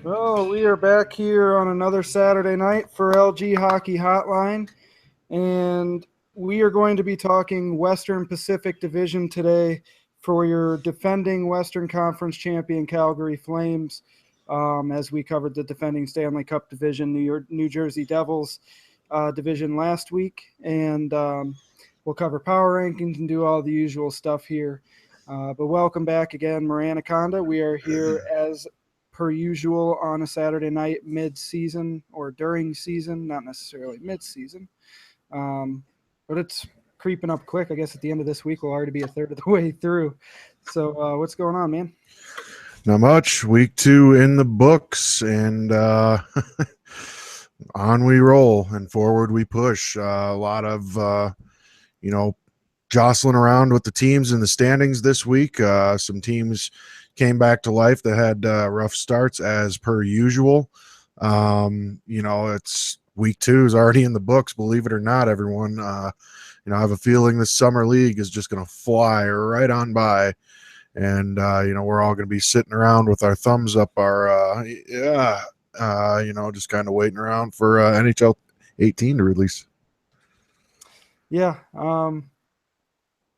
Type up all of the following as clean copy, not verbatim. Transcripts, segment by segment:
Well, we are back here on another Saturday night for LG Hockey Hotline, and we are going to be talking Western Pacific Division today for your defending Western Conference champion Calgary Flames, as we covered the defending Stanley Cup Division New Jersey Devils division last week, and we'll cover power rankings and do all the usual stuff here. But welcome back again, Maranaconda. We are here as per usual on a Saturday night mid-season or during season, not necessarily mid-season. But it's creeping up quick. I guess at the end of this week, we'll already be a third of the way through. So what's going on, man? Not much. Week 2 in the books, and on we roll and forward we push. A lot of, jostling around with the teams in the standings this week. Some teams came back to life that had rough starts as per usual. It's week 2 is already in the books, believe it or not, everyone. I have a feeling this summer league is just going to fly right on by. And, we're all going to be sitting around with our thumbs up just kind of waiting around for NHL 18 to release. Yeah.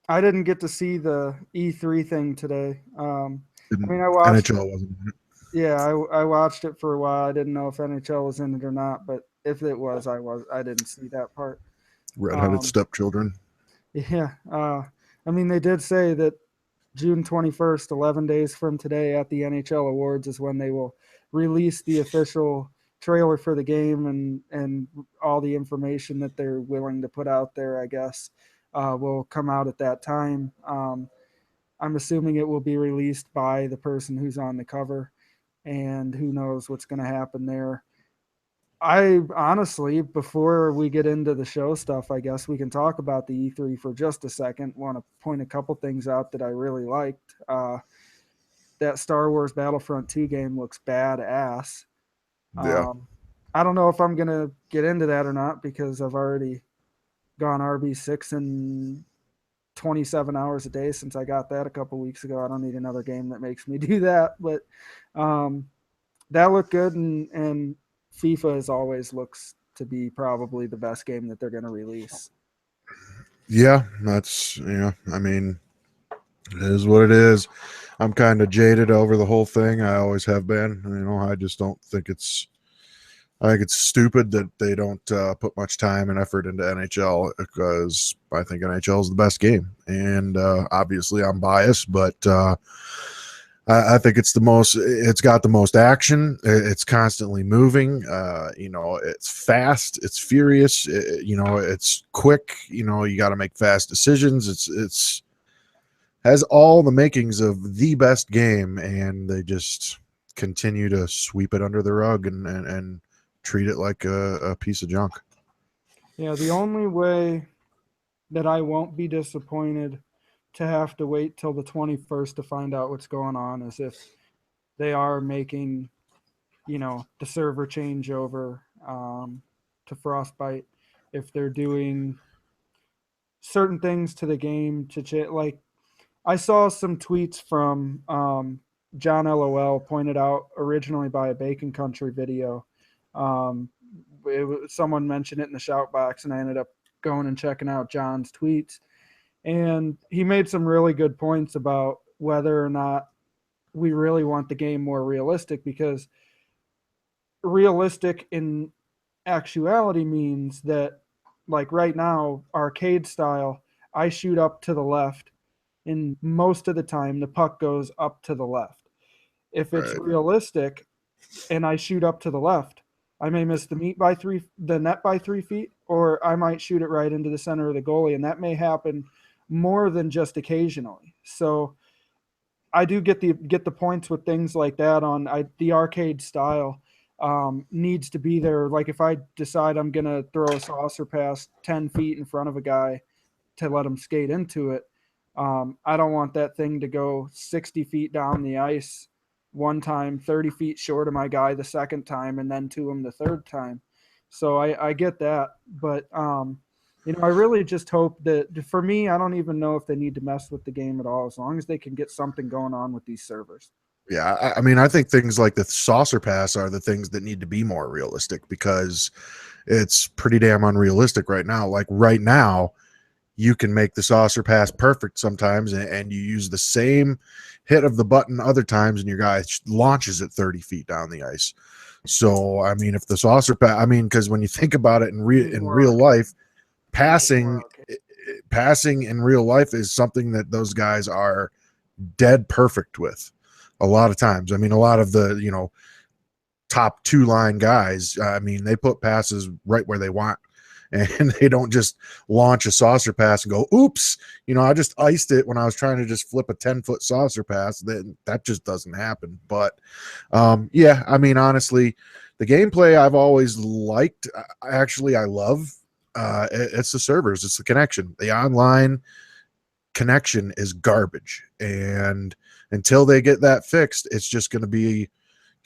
I didn't get to see the E3 thing today. I watched NHL wasn't in it. Yeah, I watched it for a while. I didn't know if NHL was in it or not, but if it was, I didn't see that part. Redheaded stepchildren. Yeah. They did say that June 21st, 11 days from today at the NHL Awards is when they will release the official trailer for the game and all the information that they're willing to put out there, I guess, will come out at that time. I'm assuming it will be released by the person who's on the cover, and who knows what's going to happen there. I honestly, before we get into the show stuff, I guess we can talk about the E3 for just a second. Want to point a couple things out that I really liked. That Star Wars Battlefront 2 game looks badass. Yeah. I don't know if I'm going to get into that or not because I've already gone RB6 in 27 hours a day since I got that a couple weeks ago. I don't need another game that makes me do that, but that looked good, and FIFA as always looks to be probably the best game that they're going to release. Yeah, that's, it is what it is. I'm kind of jaded over the whole thing. I always have been. I just don't think I think it's stupid that they don't put much time and effort into NHL, because I think NHL is the best game. And obviously I'm biased, but I think it's got the most action. It's constantly moving. It's fast. It's furious. It's quick. You got to make fast decisions. It's has all the makings of the best game, and they just continue to sweep it under the rug and treat it like a piece of junk. Yeah, the only way that I won't be disappointed to have to wait till the 21st to find out what's going on is if they are making, the server changeover to Frostbite, if they're doing certain things to the game like I saw some tweets from John LOL pointed out originally by a Bacon Country video. Someone mentioned it in the shout box, and I ended up going and checking out John's tweets. And he made some really good points about whether or not we really want the game more realistic, because realistic in actuality means that, like right now, arcade style, I shoot up to the left, and most of the time the puck goes up to the left. If it's Right. realistic and I shoot up to the left, I may miss the net by 3 feet, or I might shoot it right into the center of the goalie, and that may happen more than just occasionally. So I do get the points with things like that the arcade style needs to be there. Like if I decide I'm gonna throw a saucer pass 10 feet in front of a guy to let him skate into it, I don't want that thing to go 60 feet down the ice one time, 30 feet short of my guy the second time, and then to him the third time. So I get that, but I really just hope that, for me, I don't even know if they need to mess with the game at all, as long as they can get something going on with these servers. Yeah, I mean, I think things like the saucer pass are the things that need to be more realistic because it's pretty damn unrealistic right now. Like right now, you can make the saucer pass perfect sometimes, and you use the same hit of the button other times, and your guy launches it 30 feet down the ice. So, I mean, if the saucer pass, I mean, because when you think about it in real life, passing passing in real life is something that those guys are dead perfect with a lot of times. I mean, a lot of the, top two line guys, I mean, they put passes right where they want, and they don't just launch a saucer pass and go, oops, I just iced it when I was trying to just flip a 10-foot saucer pass. That just doesn't happen. But yeah, I mean, honestly, the gameplay I've always liked, I love, it's the servers, it's the connection. The online connection is garbage, and until they get that fixed, it's just going to be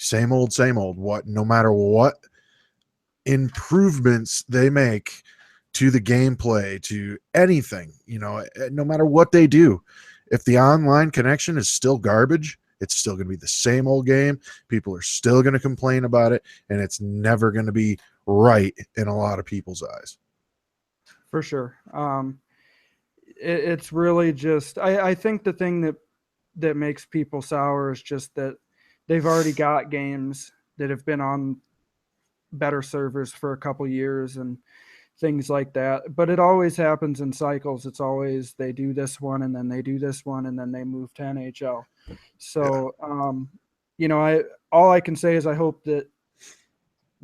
same old, same old. What, no matter what improvements they make to the gameplay, to anything, no matter what they do, if the online connection is still garbage, it's still going to be the same old game. People are still going to complain about it, and it's never going to be right in a lot of people's eyes. For sure. It's really just, I think the thing that makes people sour is just that they've already got games that have been on better servers for a couple years and things like that. But it always happens in cycles. It's always they do this one and then they do this one and then they move to NHL. So, I all I can say is I hope that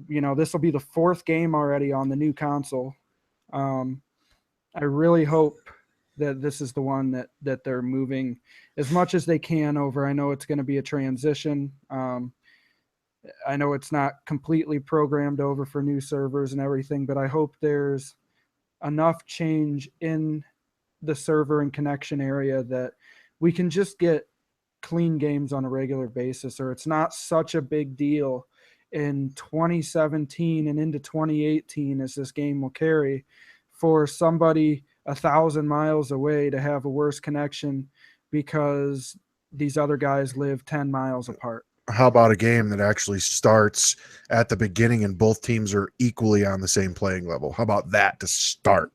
this will be the fourth game already on the new console. I really hope that this is the one that they're moving as much as they can over. I know it's going to be a transition. I know it's not completely programmed over for new servers and everything, but I hope there's enough change in the server and connection area that we can just get clean games on a regular basis, or it's not such a big deal in 2017 and into 2018 as this game will carry for somebody 1,000 miles away to have a worse connection because these other guys live 10 miles apart. How about a game that actually starts at the beginning and both teams are equally on the same playing level? How about that to start?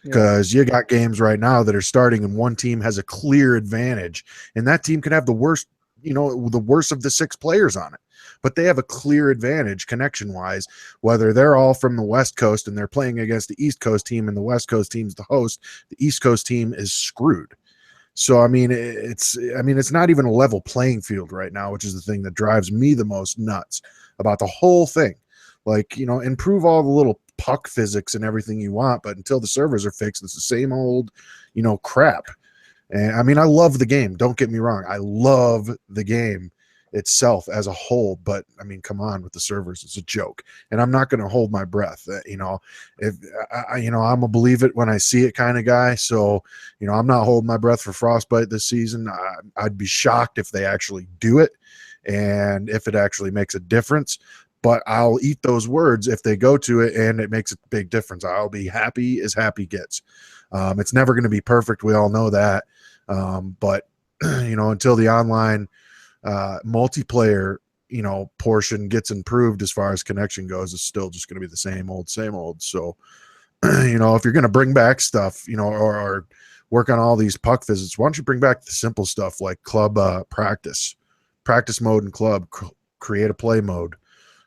Because you got games right now that are starting and one team has a clear advantage, and that team can have the worst of the 6 players on it, but they have a clear advantage connection wise, whether they're all from the West Coast and they're playing against the East Coast team and the West Coast team's the host. The East Coast team is screwed. So, I mean, it's not even a level playing field right now, which is the thing that drives me the most nuts about the whole thing. Like, improve all the little puck physics and everything you want, but until the servers are fixed, it's the same old, crap. And I mean, I love the game. Don't get me wrong. I love the game itself as a whole, but I mean, come on with the servers. It's a joke. And I'm not going to hold my breath. If I'm a believe it when I see it kind of guy. So, I'm not holding my breath for Frostbite this season. I'd be shocked if they actually do it and if it actually makes a difference. But I'll eat those words if they go to it and it makes a big difference. I'll be happy as happy gets. It's never going to be perfect. We all know that. But, until the online multiplayer, portion gets improved as far as connection goes, it's still just going to be the same old, same old. So, if you're going to bring back stuff, or work on all these puck visits, why don't you bring back the simple stuff like club practice mode and club, create a play mode,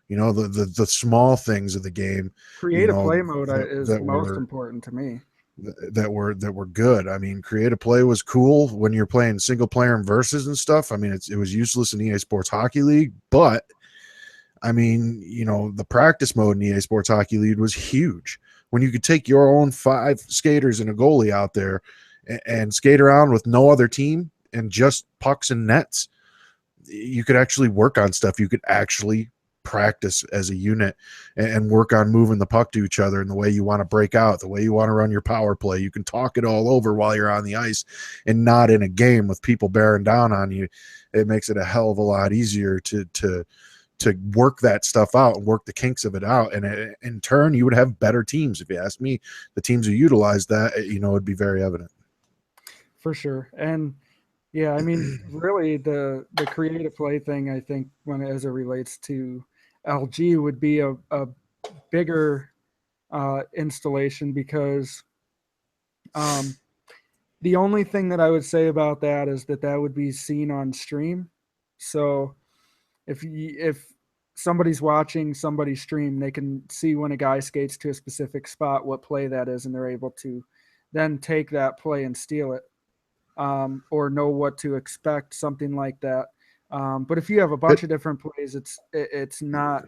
the small things of the game. Create a play mode is most important to me. That were good. I mean, create a play was cool when you're playing single player and versus and stuff. I mean, it was useless in EA Sports Hockey League, but I mean, the practice mode in EA Sports Hockey League was huge when you could take your own 5 skaters and a goalie out there and skate around with no other team and just pucks and nets. You could actually work on stuff. You could actually practice as a unit and work on moving the puck to each other and the way you want to break out, the way you want to run your power play. You can talk it all over while you're on the ice and not in a game with people bearing down on you. It makes it a hell of a lot easier to work that stuff out and work the kinks of it out. And in turn, you would have better teams. If you ask me, the teams who utilize that, it'd be very evident. For sure. And Yeah, I mean, really, the creative play thing, I think, when as it relates to LG, would be a bigger installation because um, the only thing that I would say about that is that that would be seen on stream. So if somebody's watching somebody stream, they can see when a guy skates to a specific spot what play that is, and they're able to then take that play and steal it, or know what to expect, something like that. But if you have a It, bunch of different plays, it's not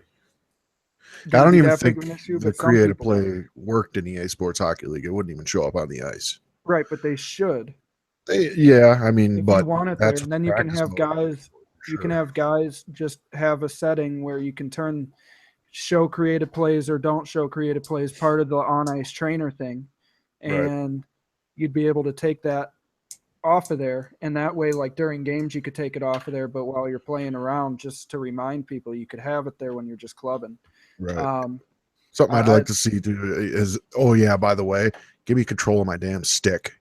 I going to don't be even that big think of an issue. the But some creative people, play worked in EA Sports Hockey League. It wouldn't even show up on the ice. right? But they should, Yeah, I mean, if you but want it there, that's and what then the you can practice have mode guys. for You can sure. have guys just have a setting where you can show creative plays or don't show creative plays, part of the on ice trainer thing, Right, and you'd be able to take that off of there, and that way, like during games you could take it off of there, but while you're playing around, just to remind people, you could have it there when you're just clubbing. right. um Something I'd I like to see too is, oh yeah, by the way, give me control of my damn stick.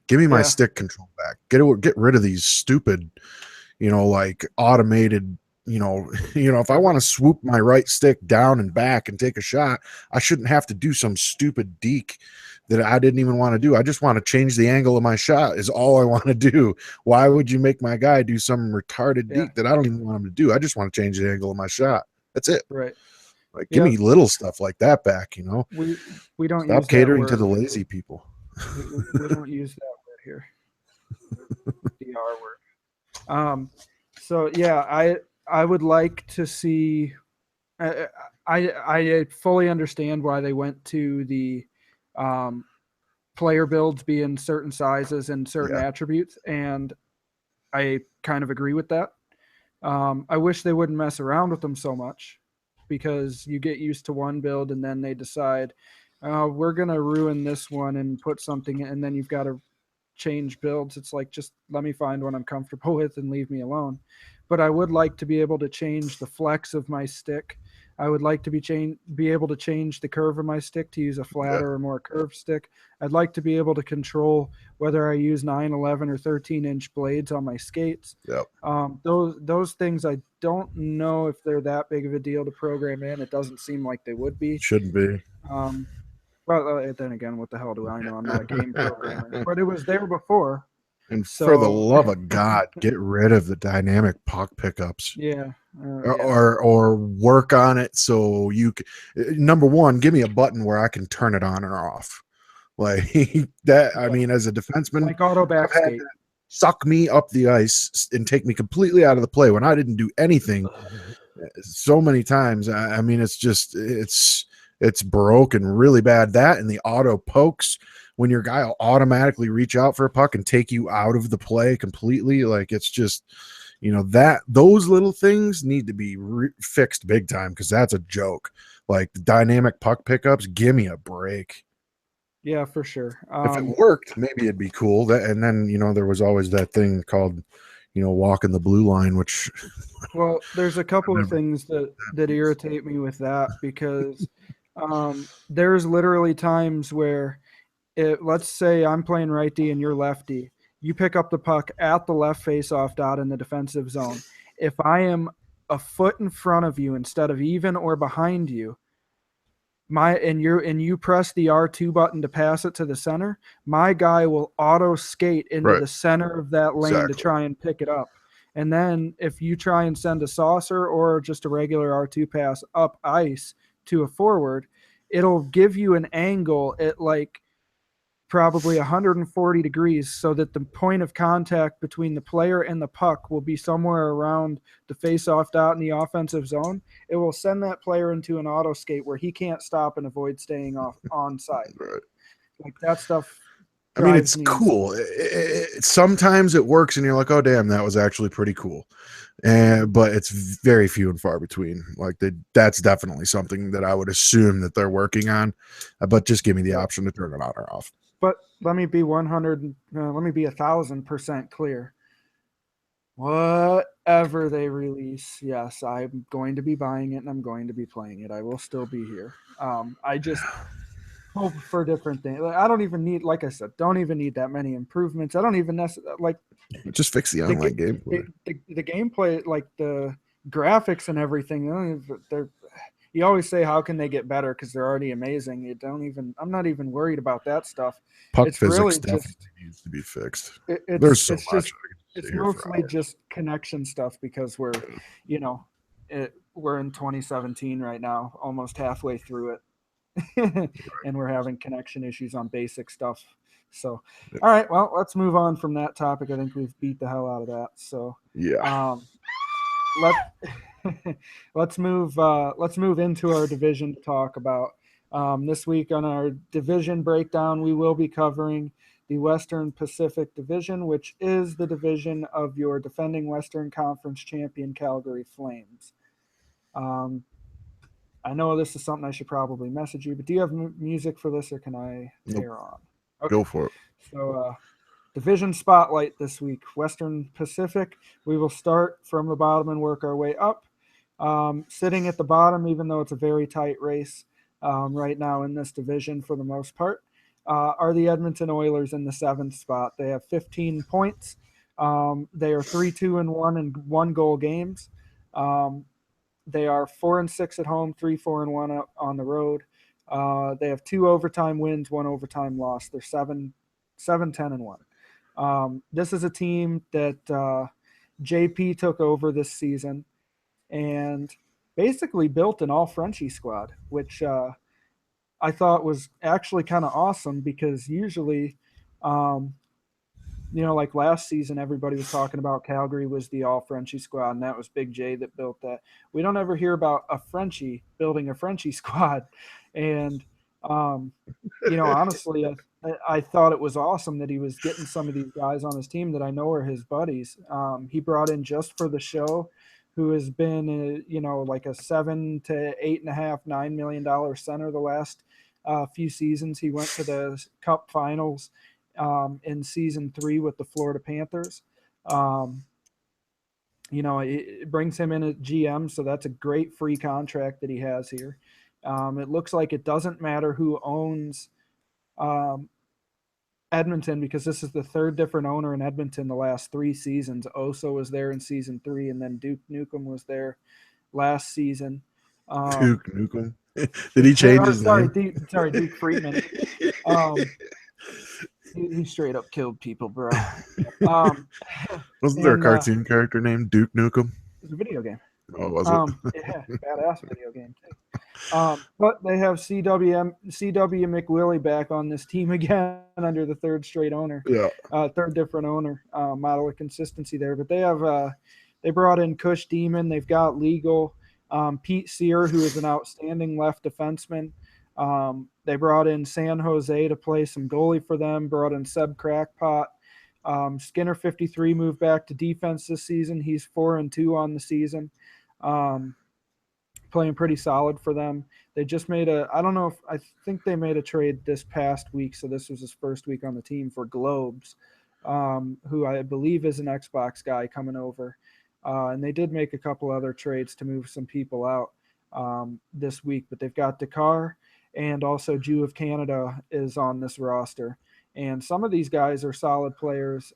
Give me my Yeah, stick control back. Get rid of these stupid, like automated, if I want to swoop my right stick down and back and take a shot, I shouldn't have to do some stupid deke that I didn't even want to do. I just want to change the angle of my shot is all I want to do. Why would you make my guy do some retarded yeah, deke that I don't even want him to do? I just want to change the angle of my shot. That's it. right. Like, give Yeah, me little stuff like that back. we we don't Stop use that catering to word. the lazy people. We don't use that word here, the R word. So yeah, I would like to see. I I fully understand why they went to the um, player builds being certain sizes and certain Yeah. attributes, and I kind of agree with that. I wish they wouldn't mess around with them so much, because you get used to one build and then they decide, we're gonna ruin this one and put something, and then you've got to change builds. It's like, just let me find one I'm comfortable with and leave me alone. But I would like to be able to change the flex of my stick. I would like to be able to change the curve of my stick to use a Yeah. flatter or more curved stick. I'd like to be able to control whether I use 9, 11, or 13-inch blades on my skates. Yep. Those things, I don't know if they're that big of a deal to program in. It doesn't seem like they would be. Shouldn't be. Um, well, then again, what the hell do I know? I'm not a game programmer, but it was there before. And for the So love of God, get rid of the dynamic puck pickups, yeah, yeah, or work on it so you can. Number one, give me a button where I can turn it on or off. Like that. I yeah. mean, as a defenseman, Like auto I've had backskate. that suck me up the ice and take me completely out of the play when I didn't do anything so many times. I mean, it's broken really bad. That and the auto pokes when your guy will automatically reach out for a puck and take you out of the play completely. Like, it's just, that those little things need to be fixed big time, because that's a joke. Like the dynamic puck pickups, give me a break. Yeah, for sure. If it worked, maybe it'd be cool. And then there was always that thing called walking the blue line, which Well, there's a I've couple of never. things that irritate me with that, because there's literally times where, let's say I'm playing right D and you're lefty. You pick up the puck at the left face-off dot in the defensive zone. If I am a foot in front of you instead of even or behind you, you press the R2 button to pass it to the center, my guy will auto skate into Right. the center of that lane to Exactly. try and pick it up. And then if you try and send a saucer or just a regular R2 pass up ice to a forward, it'll give you an angle at like probably 140 degrees, so that the point of contact between the player and the puck will be somewhere around the face-off dot in the offensive zone. It will send that player into an auto skate where he can't stop and avoid staying off onside. Right. Like, that stuff I mean, drives it's me insane. cool. Sometimes it works, and you're like, "Oh, damn, that was actually pretty cool." And but it's very few and far between. Like, that's definitely something that I would assume that they're working on. But just give me the Right. option to turn it on or off. But let me be 1,000% clear. Whatever they release, yes, I'm going to be buying it and I'm going to be playing it. I will still be here. I just hope for different things. I don't even need, like I said, don't even need that many improvements. I don't even necessarily like Just fix the the online gameplay. the gameplay, like the graphics and everything. They're you always say how can they get better because they're already amazing. You don't even. I'm not even worried about that stuff. Puck It's physics really definitely just needs to be fixed. it's There's so it's much just I can it's sit here for mostly hours. just connection stuff because you know, we're in 2017 right now, almost halfway through it. And we're having connection issues on basic stuff. So, all right, well, let's move on from that topic. I think we've beat the hell out of that. So, Yeah. let let's move into our division to talk about. This week on our division breakdown, we will be covering the Western Pacific Division, which is the division of your defending Western Conference champion Calgary Flames. Um, I know this is something I should probably message you, but do you have music for this, or can I Nope. tear on? Go Okay. for it. So, division spotlight this week Western Pacific. We will start from the bottom and work our way up. Sitting at the bottom, even though it's a very tight race right now in this division for the most part, are the Edmonton Oilers in the 7th spot. They have 15 points. They are 3-2-1 in 1-goal games. They are 4-6 at home, 3-4-1 on the road. They have 2 overtime wins, 1 overtime loss. They're 7-10-1. This is a team that JP took over this season and basically built an all Frenchie squad, which I thought was actually kind of awesome because usually, um, like last season, everybody was talking about Calgary was the all Frenchie squad, and that was Big J that built that. We don't ever hear about a Frenchie building a Frenchie squad. And, honestly, I thought it was awesome that he was getting some of these guys on his team that I know are his buddies. He brought in just for the show, who has been, like a $7 to $8.5, $9 million center the last few seasons. He went to the Cup Finals in season 3 with the Florida Panthers. It brings him in at GM, so that's a great free contract that he has here. It looks like it doesn't matter who owns Edmonton because this is the 3rd different owner in Edmonton the last 3 seasons. Oso was there in season 3, and then Duke Nukem was there last season. Duke Nukem. Did he change his name? Duke Friedman. He straight up killed people, bro. Wasn't there a cartoon character named Duke Nukem? It's a video game. Oh, was it? Yeah, badass video game too. But they have CW McWillie back on this team again under the 3rd straight owner. Yeah. 3rd different owner. Model of consistency there. But they brought in Cush Demon. They've got Legal. Pete Sear, who is an outstanding left defenseman. They brought in San Jose to play some goalie for them. Brought in Seb Crackpot. Skinner 53 moved back to defense this season. He's 4-2 on the season. Playing pretty solid for them. They just made I think they made a trade this past week, so this was his first week on the team for Globes, who I believe is an Xbox guy coming over. And they did make a couple other trades to move some people out this week, but they've got Dakar and also Jew of Canada is on this roster. And some of these guys are solid players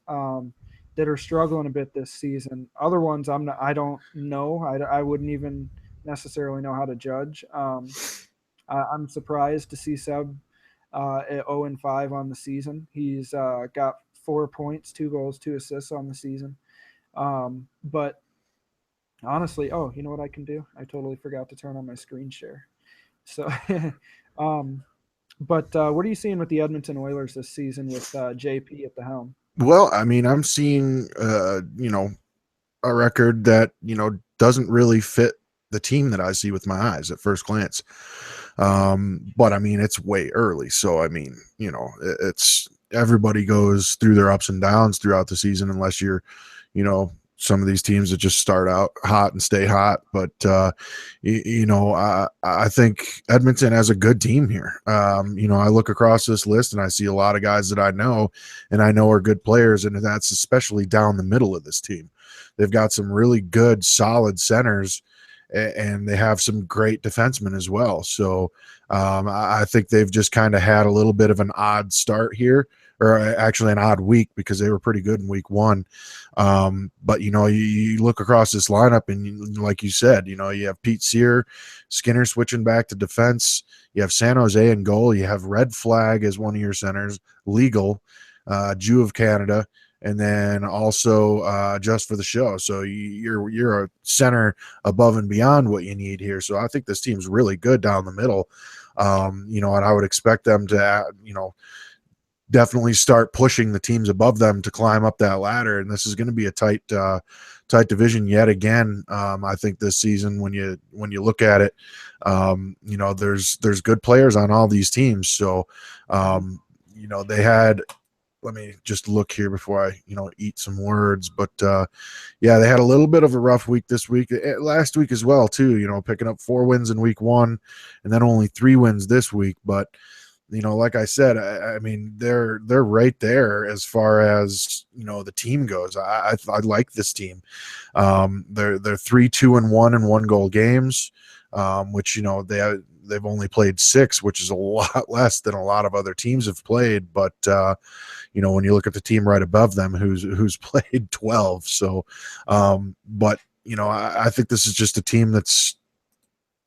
that are struggling a bit this season. Other ones I don't know. I wouldn't even necessarily know how to judge. I'm surprised to see Seb at 0-5 on the season. He's got 4 points, 2 goals, 2 assists on the season. But honestly, you know what I can do? I totally forgot to turn on my screen share. So, but what are you seeing with the Edmonton Oilers this season with JP at the helm? Well, I mean, I'm seeing, a record that, doesn't really fit the team that I see with my eyes at first glance. But I mean, it's way early. So, I mean, it's everybody goes through their ups and downs throughout the season, unless you're, some of these teams that just start out hot and stay hot. But, I think Edmonton has a good team here. I look across this list and I see a lot of guys that I know are good players. And that's especially down the middle of this team. They've got some really good, solid centers. and they have some great defensemen as well. So I think they've just kind of had a little bit of an odd start here, or actually an odd week, because they were pretty good in week one. But you look across this lineup, and like you said, you have Pete Sear, Skinner switching back to defense. You have San Jose in goal. You have Red Flag as one of your centers, Legal, Jew of Canada, and then also just for the show. So you're a center above and beyond what you need here. So I think this team's really good down the middle. And I would expect them to, definitely start pushing the teams above them to climb up that ladder. And this is going to be a tight division yet again. I think this season, when you look at it, there's good players on all these teams. So, they had, let me just look here before I, eat some words. But yeah, they had a little bit of a rough week this week, last week as well too. Picking up 4 wins in week one, and then only 3 wins this week. But like I said, I mean, they're right there as far as the team goes. I like this team. They're 3-2-1 in 1-goal games, which they've only played 6, which is a lot less than a lot of other teams have played. But when you look at the team right above them, who's played 12. So, but I think this is just a team that's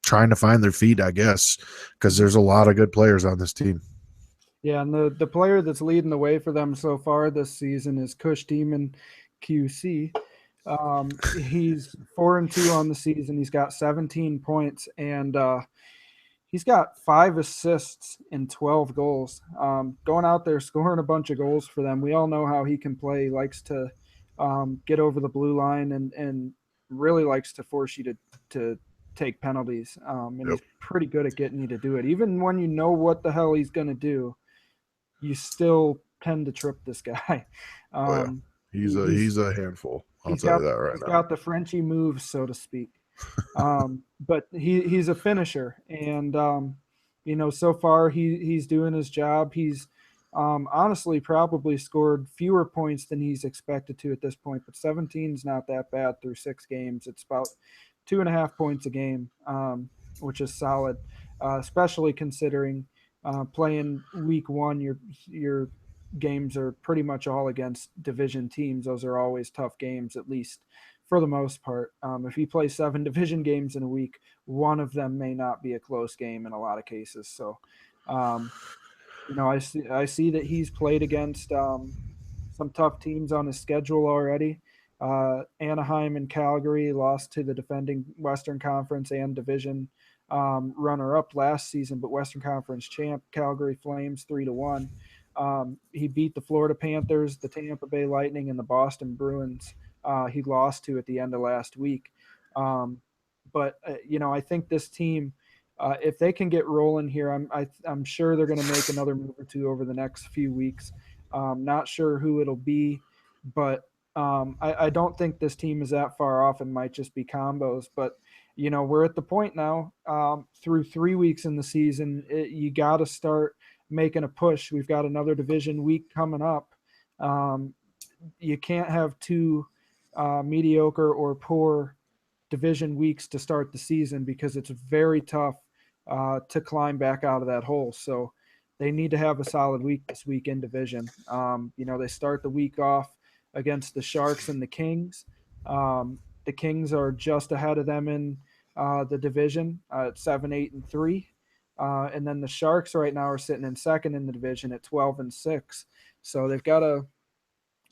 trying to find their feet, I guess, because there's a lot of good players on this team. Yeah, and the player that's leading the way for them so far this season is Cush Demon QC. He's 4-2 on the season. He's got 17 points, and he's got 5 assists and 12 goals. Going out there scoring a bunch of goals for them. We all know how he can play. He likes to get over the blue line and really likes to force you to take penalties. And Yep. he's pretty good at getting you to do it. Even when you know what the hell he's going to do, you still tend to trip this guy. Oh yeah, he's a handful. I'll tell you that right He's now. got the Frenchy moves, so to speak. But he's a finisher, and so far he's doing his job. He's honestly probably scored fewer points than he's expected to at this point, but 17 is not that bad through 6 games. It's about 2.5 points a game, which is solid, especially considering playing week one. Your games are pretty much all against division teams. Those are always tough games, at least for the most part. If you play 7 division games in a week, one of them may not be a close game in a lot of cases. So, I see that he's played against some tough teams on his schedule already. Anaheim and Calgary lost to the defending Western Conference and Division runner-up last season, but Western Conference champ Calgary Flames 3-1. He beat the Florida Panthers, the Tampa Bay Lightning, and the Boston Bruins. He lost to at the end of last week. But I think this team, if they can get rolling here, I'm sure they're going to make another move or two over the next few weeks. Not sure who it'll be, but I don't think this team is that far off. It might just be combos, but we're at the point now through 3 weeks in the season. You got to start making a push. We've got another division week coming up. You can't have 2 mediocre or poor division weeks to start the season because it's very tough to climb back out of that hole. So they need to have a solid week this week in division. They start the week off against the Sharks and the Kings. The Kings are just ahead of them in the division at 7-8-3. And then the Sharks right now are sitting in second in the division at 12-6. So they've got a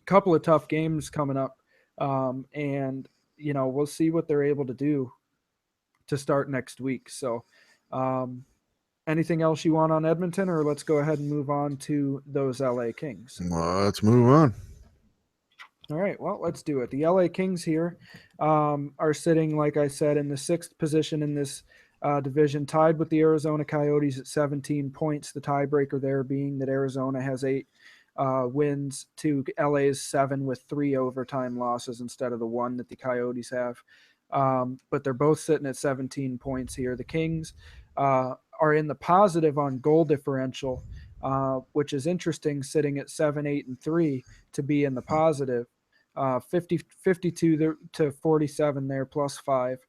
couple of tough games coming up. And we'll see what they're able to do to start next week. So, anything else you want on Edmonton, or let's go ahead and move on to those LA Kings? Let's move on. All right, well, let's do it. The LA Kings here are sitting, like I said, in the 6th position in this division, tied with the Arizona Coyotes at 17 points. The tiebreaker there being that Arizona has 8 wins to LA's 7 with 3 overtime losses instead of the 1 that the Coyotes have. But they're both sitting at 17 points here. The Kings are in the positive on goal differential, which is interesting, sitting at 7-8-3 to be in the positive. 52 to 47 there, plus 5.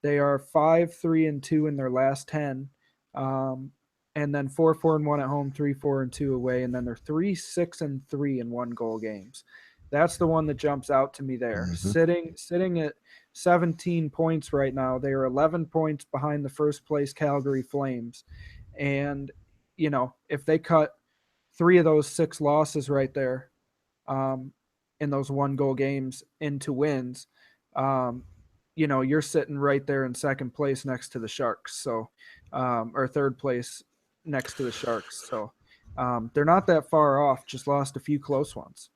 They are 5-3-2 in their last 10, um, and then 4-4-1 at home, 3-4-2 away, and then they're 3-6-3 in one goal games. That's the one that jumps out to me there. Hmm. Sitting at 17 points right now. They are 11 points behind the first place Calgary Flames, and if they cut three of those six losses right there, um, in those one goal games into wins, um, you're sitting right there in second place next to the Sharks. So, or third place next to the Sharks. So, they're not that far off, just lost a few close ones.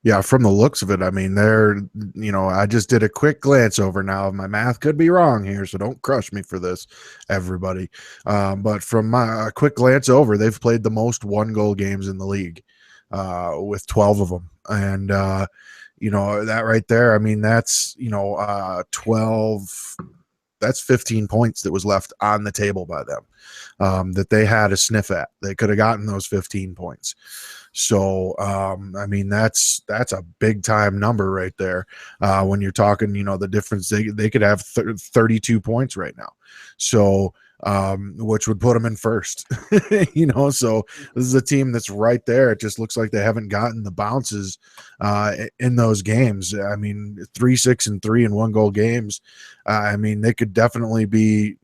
Yeah, from the looks of it, I mean, I just did a quick glance over now. My math could be wrong here, so don't crush me for this, everybody. But from my quick glance over, they've played the most one goal games in the league, with 12 of them. And, that right there, I mean, that's, 12, that's 15 points that was left on the table by them, that they had a sniff at. They could have gotten those 15 points. So, I mean, that's a big time number right there. When you're talking, the difference, they could have 32 points right now. So, which would put them in first, so this is a team that's right there. It just looks like they haven't gotten the bounces, in those games. I mean, 3-6-3 in one goal games. I mean, they could definitely be,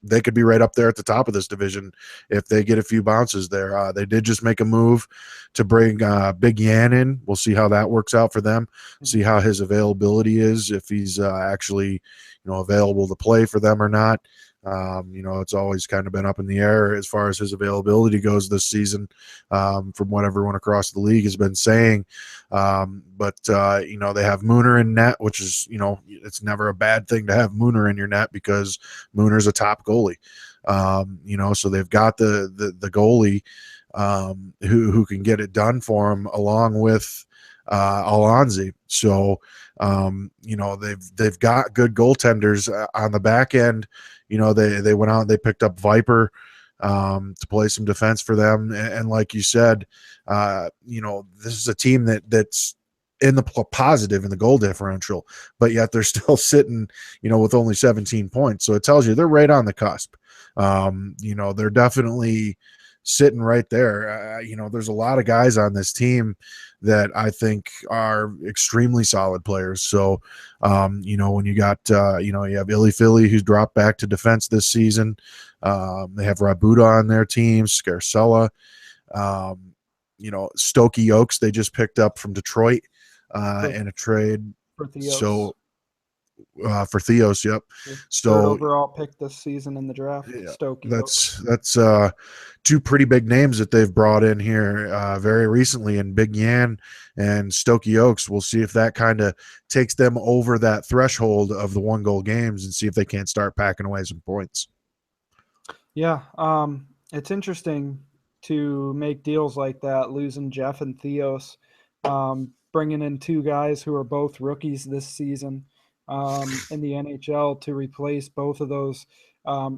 they could be right up there at the top of this division if they get a few bounces there. They did just make a move to bring Big Yan in. We'll see how that works out for them. See how his availability is, if he's actually, available to play for them or not. It's always kind of been up in the air as far as his availability goes this season, from what everyone across the league has been saying. But they have Mooner in net, which is, it's never a bad thing to have Mooner in your net because Mooner's a top goalie. So they've got the goalie, who can get it done for him, along with Alonzi. So, they've got good goaltenders on the back end. They went out and they picked up Viper, to play some defense for them. And like you said, this is a team that's in the positive in the goal differential, but yet they're still sitting, with only 17 points. So it tells you they're right on the cusp. They're definitely sitting right there. There's a lot of guys on this team that I think are extremely solid players. So, when you got, you have Illy Philly, who's dropped back to defense this season. They have Rabuda on their team, Scarcella, Stokey Oaks, they just picked up from Detroit, in a trade. For Theos. So, for Theos, yep. Third So, overall pick this season in the draft, yeah, Stokey Oaks. that's two pretty big names that they've brought in here, very recently, in Big Yan and Stokey Oaks. We'll see if that kind of takes them over that threshold of the one goal games and see if they can't start packing away some points. Yeah, it's interesting to make deals like that, losing Jeff and Theos, bringing in two guys who are both rookies this season, in the NHL to replace both of those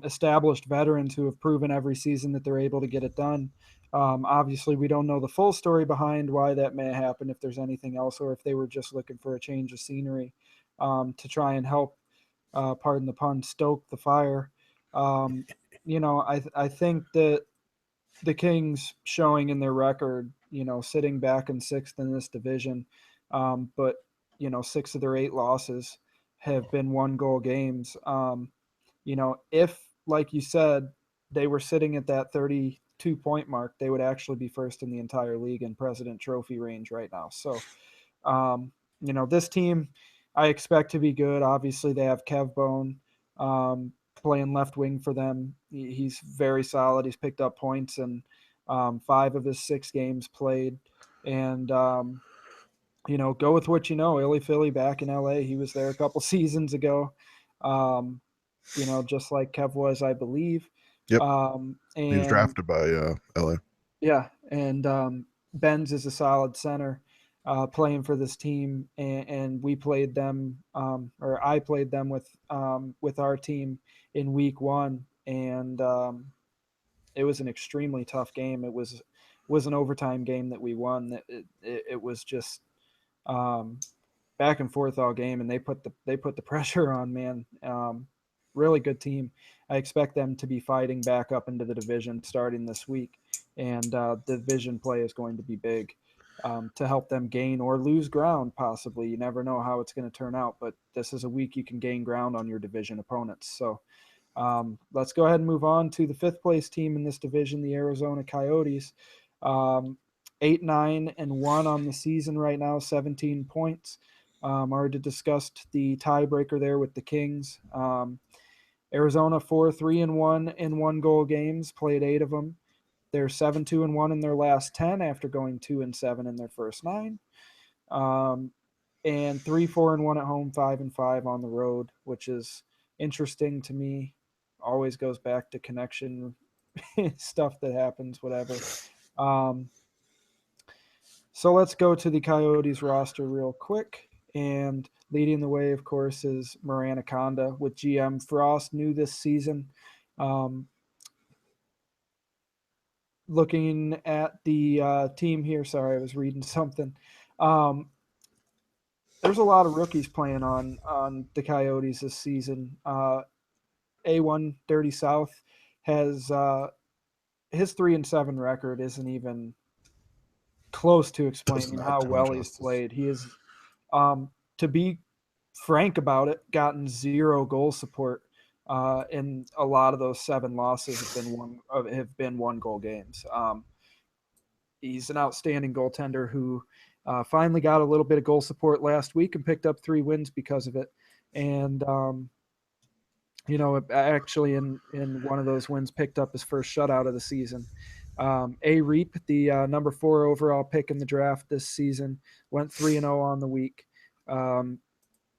established veterans who have proven every season that they're able to get it done. Obviously, we don't know the full story behind why that may happen, if there's anything else, or if they were just looking for a change of scenery, to try and help, pardon the pun, stoke the fire. Um, I think that the Kings showing in their record, sitting back in sixth in this division, but six of their eight losses have been one goal games. If, like you said, they were sitting at that 32-point mark, they would actually be first in the entire league in President Trophy range right now. So, this team I expect to be good. Obviously, they have Kev Bone, playing left wing for them. He's very solid. He's picked up points in 5 of his 6 games played. And, go with what you know. Illy Philly back in LA. He was there a couple seasons ago, um, just like Kev was, I believe. Yep. He was And drafted by LA. yeah, and Benz is a solid center, playing for this team, and we played them, or I played them with our team in week 1, and it was an extremely tough game. It was an overtime game that we won. It was just, um, back and forth all game, and they put the pressure on, man. Really good team. I expect them to be fighting back up into the division starting this week, and division play is going to be big to help them gain or lose ground. Possibly, you never know how it's going to turn out, but this is a week you can gain ground on your division opponents. So let's go ahead and move on to the fifth place team in this division, the Arizona Coyotes. 8-9-1 on the season right now, 17 points. Already discussed the tiebreaker there with the Kings. Arizona 4-3-1 in 1-goal games, played 8 of them. They're 7-2-1 in their last 10 after going 2-7 in their first 9. And 3-4-1 at home, 5-5 on the road, which is interesting to me. Always goes back to connection stuff that happens, whatever. So let's go to the Coyotes roster real quick. And leading the way, of course, is Maranaconda with GM Frost, new this season. Looking at the team here, sorry, I was reading something. There's a lot of rookies playing on the Coyotes this season. A1 Dirty South has his 3-7 record isn't even close to explaining how well he's played. He is, to be frank about it, gotten 0 goal support, and a lot of those 7 losses have been 1-goal games. He's an outstanding goaltender who finally got a little bit of goal support last week and picked up 3 wins because of it. And actually in one of those wins picked up his first shutout of the season. A Reap, the number 4 overall pick in the draft this season, went 3-0 on the week.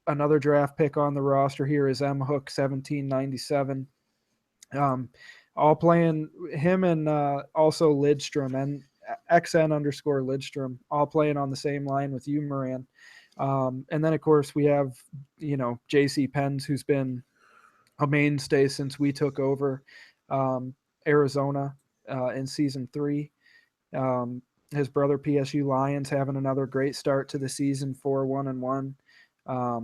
Another draft pick on the roster here is M Hook 1797. All playing him and also Lidstrom and XN_Lidstrom, all playing on the same line with you, Moran. And then of course we have, JC Pens, who's been a mainstay since we took over Arizona in season 3. His brother PSU Lions having another great start to the season, 4-1-1.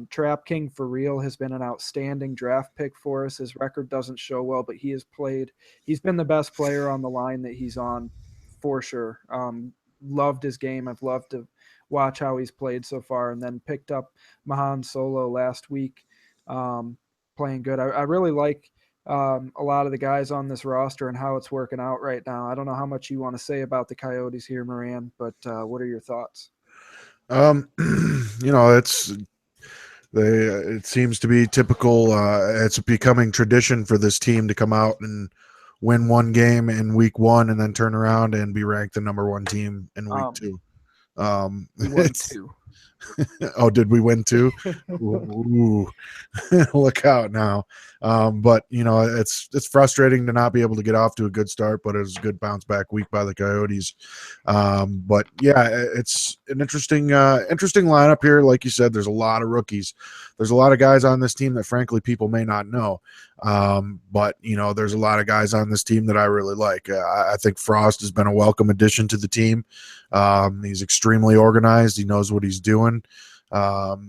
Trap King for real has been an outstanding draft pick for us. His record doesn't show well, but he's been the best player on the line that he's on for sure. Loved his game. I've loved to watch how he's played so far, and then picked up Mahan Solo last week, playing good. I really like a lot of the guys on this roster and how it's working out right now. I don't know how much you want to say about the Coyotes here, Moran, but what are your thoughts? It seems to be typical. It's becoming tradition for this team to come out and win 1 game in week 1 and then turn around and be ranked the number 1 team in week 2. We won 2. Oh, did we win 2? Ooh. Look out now. But it's frustrating to not be able to get off to a good start, but it was a good bounce back week by the Coyotes. But yeah, it's an interesting lineup here. Like you said, there's a lot of rookies. There's a lot of guys on this team that frankly people may not know. But there's a lot of guys on this team that I really like. I think Frost has been a welcome addition to the team. He's extremely organized. He knows what he's doing.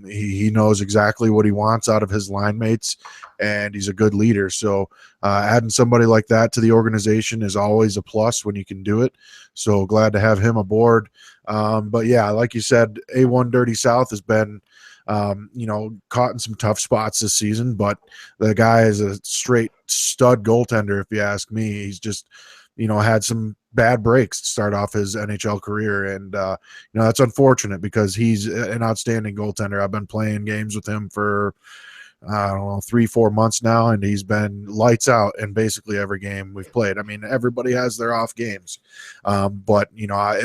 He knows exactly what he wants out of his line mates, and he's a good leader. So adding somebody like that to the organization is always a plus when you can do it. So glad to have him aboard. But yeah, like you said, A1 Dirty South has been caught in some tough spots this season, but the guy is a straight stud goaltender, if you ask me. He's just had some bad breaks to start off his NHL career. And, that's unfortunate because he's an outstanding goaltender. I've been playing games with him for, I don't know, 3-4 months now, and he's been lights out in basically every game we've played. I mean, everybody has their off games. But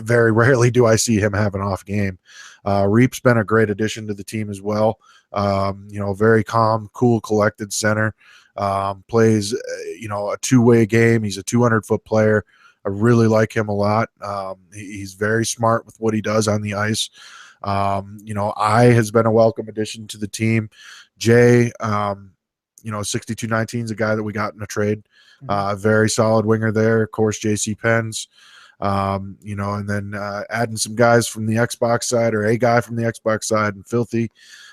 very rarely do I see him have an off game. Reap's been a great addition to the team as well. Very calm, cool, collected center. Plays, a 2-way game. He's a 200-foot player. I really like him a lot. He's very smart with what he does on the ice. I has been a welcome addition to the team. Jay, 6219 is a guy that we got in a trade. Very solid winger there. Of course, JC Pens. And then adding some guys from the Xbox side, or a guy from the Xbox side, and Filthy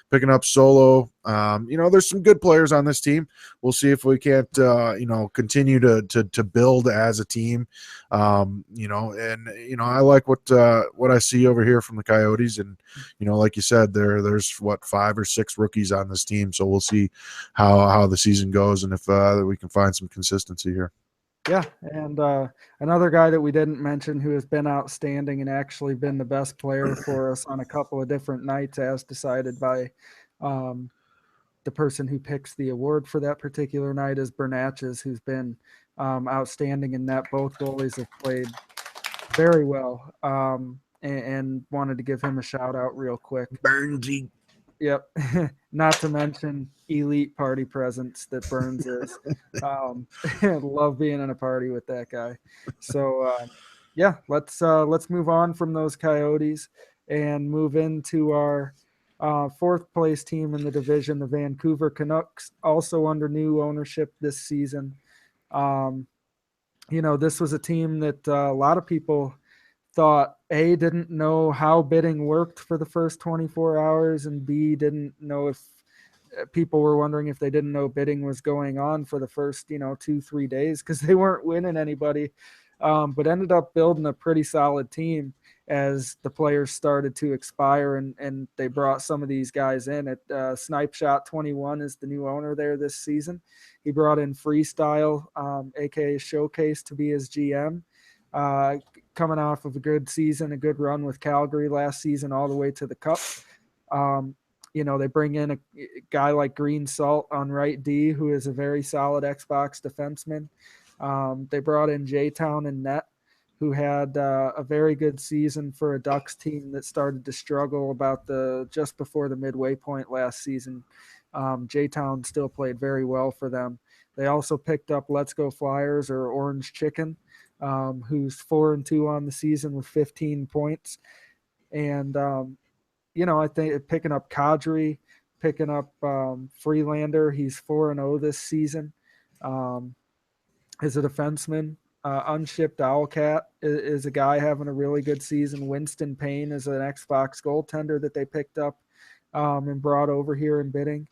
picking up Solo. There's some good players on this team. We'll see if we can't, continue to build as a team. I like what I see over here from the Coyotes, and like you said, there's 5 or 6 rookies on this team, so we'll see how the season goes, and if we can find some consistency here. Yeah, and another guy that we didn't mention who has been outstanding and actually been the best player for us on a couple of different nights, as decided by the person who picks the award for that particular night, is Bernatchez, who's been outstanding in that. Both goalies have played very well, and wanted to give him a shout out real quick. Burnsy. Yep. Not to mention elite party presence that Burns is. Love being in a party with that guy. So let's move on from those Coyotes and move into our 4th place team in the division, the Vancouver Canucks, also under new ownership this season. This was a team that a lot of people thought A, didn't know how bidding worked for the first 24 hours, and B, didn't know if people were wondering if they didn't know bidding was going on for the first 2-3 days, because they weren't winning anybody, but ended up building a pretty solid team as the players started to expire, and they brought some of these guys in. Snipe Shot 21 is the new owner there this season. He brought in Freestyle, aka Showcase, to be his GM. Coming off of a good season, a good run with Calgary last season, all the way to the Cup. They bring in a guy like Green Salt on right D, who is a very solid Xbox defenseman. They brought in J-Town and net, who had a very good season for a Ducks team that started to struggle just before the midway point last season. J-Town still played very well for them. They also picked up Let's Go Flyers, or Orange Chicken, who's 4-2 on the season with 15 points. And, I think picking up Kadri, picking up Freelander, he's 4-0 this season. As a defenseman, Unshipped Owlcat is a guy having a really good season. Winston Payne is an Xbox goaltender that they picked up and brought over here in bidding.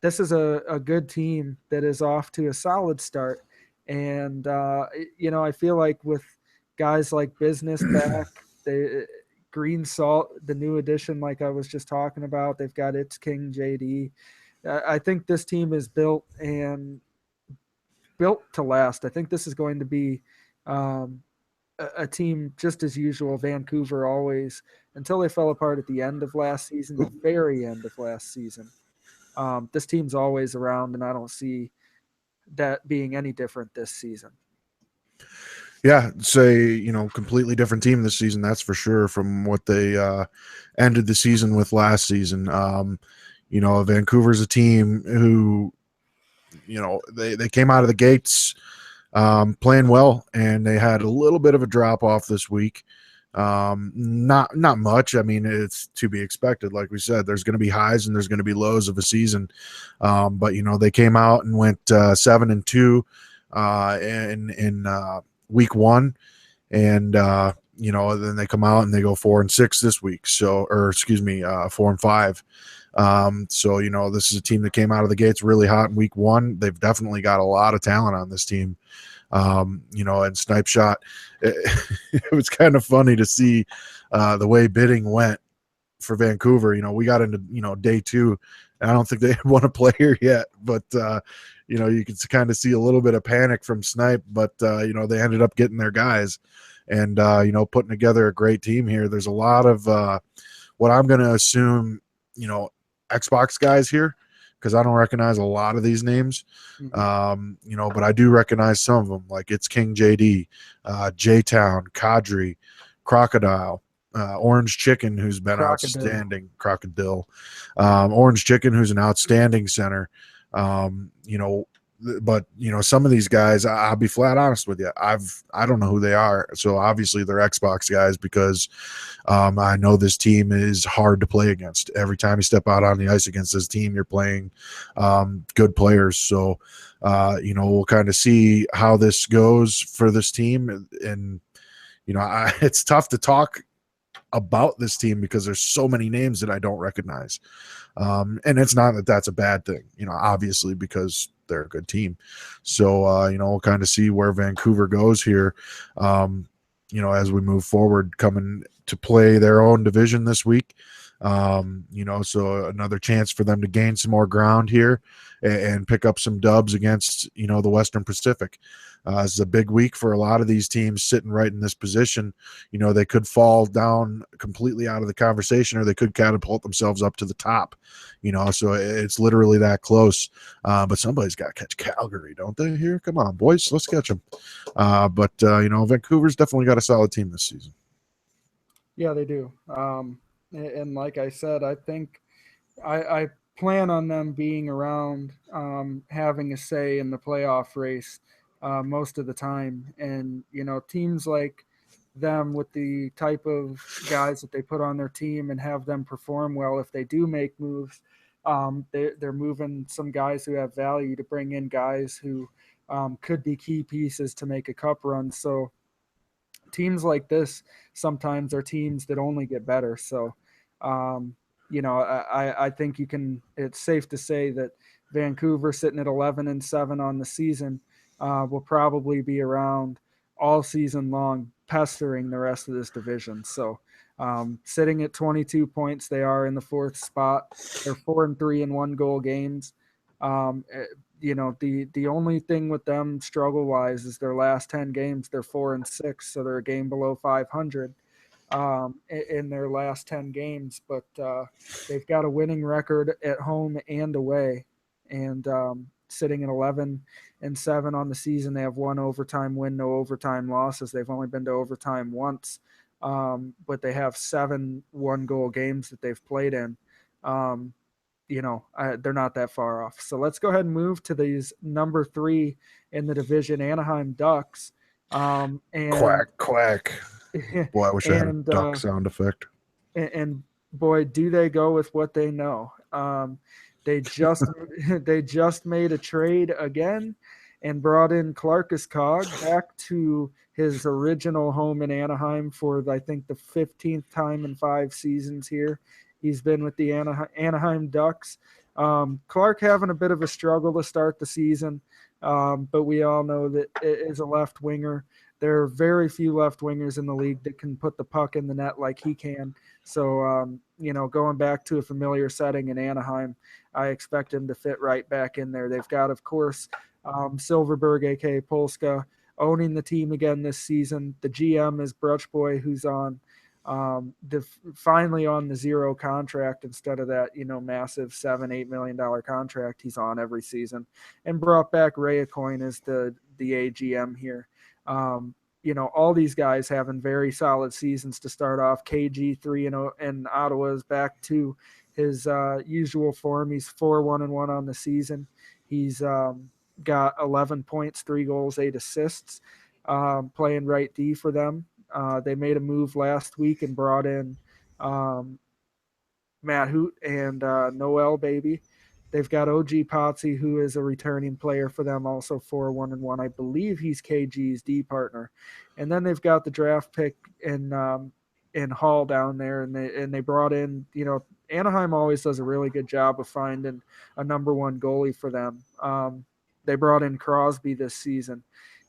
This is a good team that is off to a solid start. And, I feel like with guys like Business back, Green Salt, the new addition, like I was just talking about, they've got It's King JD. I think this team is built to last. I think this is going to be a team just as usual. Vancouver always, until they fell apart at the end of last season, the very end of last season. This team's always around, and I don't see that being any different this season. Yeah, completely different team this season, that's for sure, from what they ended the season with last season. Vancouver's a team who, they came out of the gates playing well, and they had a little bit of a drop off this week. Not much. I mean, it's to be expected. Like we said, there's going to be highs and there's going to be lows of a season. But they came out and went 7-2 in week 1, and then they come out and they go 4-6 this week. 4-5. This is a team that came out of the gates really hot in week 1. They've definitely got a lot of talent on this team. And Snipe Shot, it was kind of funny to see the way bidding went for Vancouver. We got into, day 2, and I don't think they won a player yet, but, you could kind of see a little bit of panic from Snipe, but, they ended up getting their guys and, putting together a great team here. There's a lot of what I'm going to assume, Xbox guys here, because I don't recognize a lot of these names, but I do recognize some of them, like It's King JD, J-Town, Kadri, Crocodile, Orange Chicken, who's been outstanding, Crocodile, Orange Chicken, who's an outstanding center. But some of these guys, I'll be flat honest with you, I don't know who they are. So obviously they're Xbox guys, because I know this team is hard to play against. Every time you step out on the ice against this team, you're playing good players. So we'll kind of see how this goes for this team, and it's tough to talk about this team because there's so many names that I don't recognize. And it's not that that's a bad thing, obviously, because they're a good team. So, we'll kind of see where Vancouver goes here, as we move forward, coming to play their own division this week. So another chance for them to gain some more ground here and pick up some dubs against, the Western Pacific. This is a big week for a lot of these teams sitting right in this position. They could fall down completely out of the conversation, or they could catapult themselves up to the top, so it's literally that close. But somebody's got to catch Calgary, don't they? Here, come on, boys, let's catch them. But Vancouver's definitely got a solid team this season. Yeah, they do. And like I said, I think I plan on them being around, having a say in the playoff race most of the time. And, teams like them with the type of guys that they put on their team and have them perform well, if they do make moves, they're moving some guys who have value to bring in guys who could be key pieces to make a cup run. So teams like this sometimes are teams that only get better. So, I think it's safe to say that Vancouver, sitting at 11-7 on the season, will probably be around all season long, pestering the rest of this division. So, sitting at 22 points, they are in the fourth spot. They're 4-3 in 1-goal games. Um, the only thing with them struggle wise is their last 10 games they're 4-6, so they're a game below 500 in their last 10 games, but they've got a winning record at home and away, and sitting at 11-7 on the season. They have one overtime win, no overtime losses. They've only been to overtime once, but they have 7 1-goal games that they've played in. They're not that far off. So let's go ahead and move to these number 3 in the division, Anaheim Ducks. And Quack, quack. Boy, I wish I had a and duck sound effect. and boy, do they go with what they know. They just they just made a trade again and brought in Clarkus Cog back to his original home in Anaheim for, I think, the 15th time in 5 seasons here. He's been with the Anaheim Ducks. Clark having a bit of a struggle to start the season, but we all know that as a left winger, there are very few left wingers in the league that can put the puck in the net like he can. So, going back to a familiar setting in Anaheim, I expect him to fit right back in there. They've got, of course, Silverberg, a.k.a. Polska, owning the team again this season. The GM is Bruchboy, who's on finally on the 0 contract instead of that, massive $7-8 million contract he's on every season, and brought back Ray Acoin as the AGM here. All these guys having very solid seasons to start off. KG 3-0, and Ottawa is back to his usual form. He's 4-1-1 on the season. He's got 11 points, 3 goals, 8 assists, playing right D for them. They made a move last week and brought in Matt Hoot and Noel Baby. They've got OG Potsy, who is a returning player for them, also 4-1-1. I believe he's KG's D partner. And then they've got the draft pick in Hall down there, and they brought in, Anaheim always does a really good job of finding a number 1 goalie for them. They brought in Crosby this season.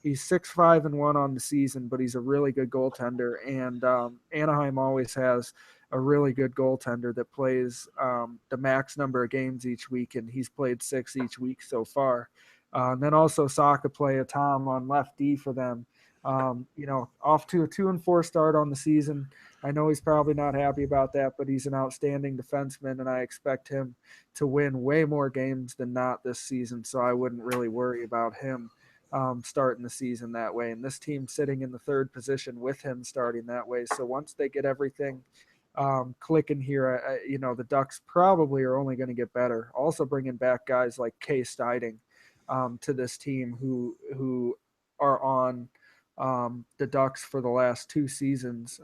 He's 6-5-1 on the season, but he's a really good goaltender. And Anaheim always has a really good goaltender that plays the max number of games each week, and he's played 6 each week so far. And then also Saka play a Tom on left D for them. Off to a 2-4 start on the season. I know he's probably not happy about that, but he's an outstanding defenseman, and I expect him to win way more games than not this season. So I wouldn't really worry about him starting the season that way. And this team sitting in the 3rd position with him starting that way. So once they get everything clicking here, the Ducks probably are only going to get better. Also bringing back guys like Kay Stiding to this team who are on the Ducks for the last 2 seasons.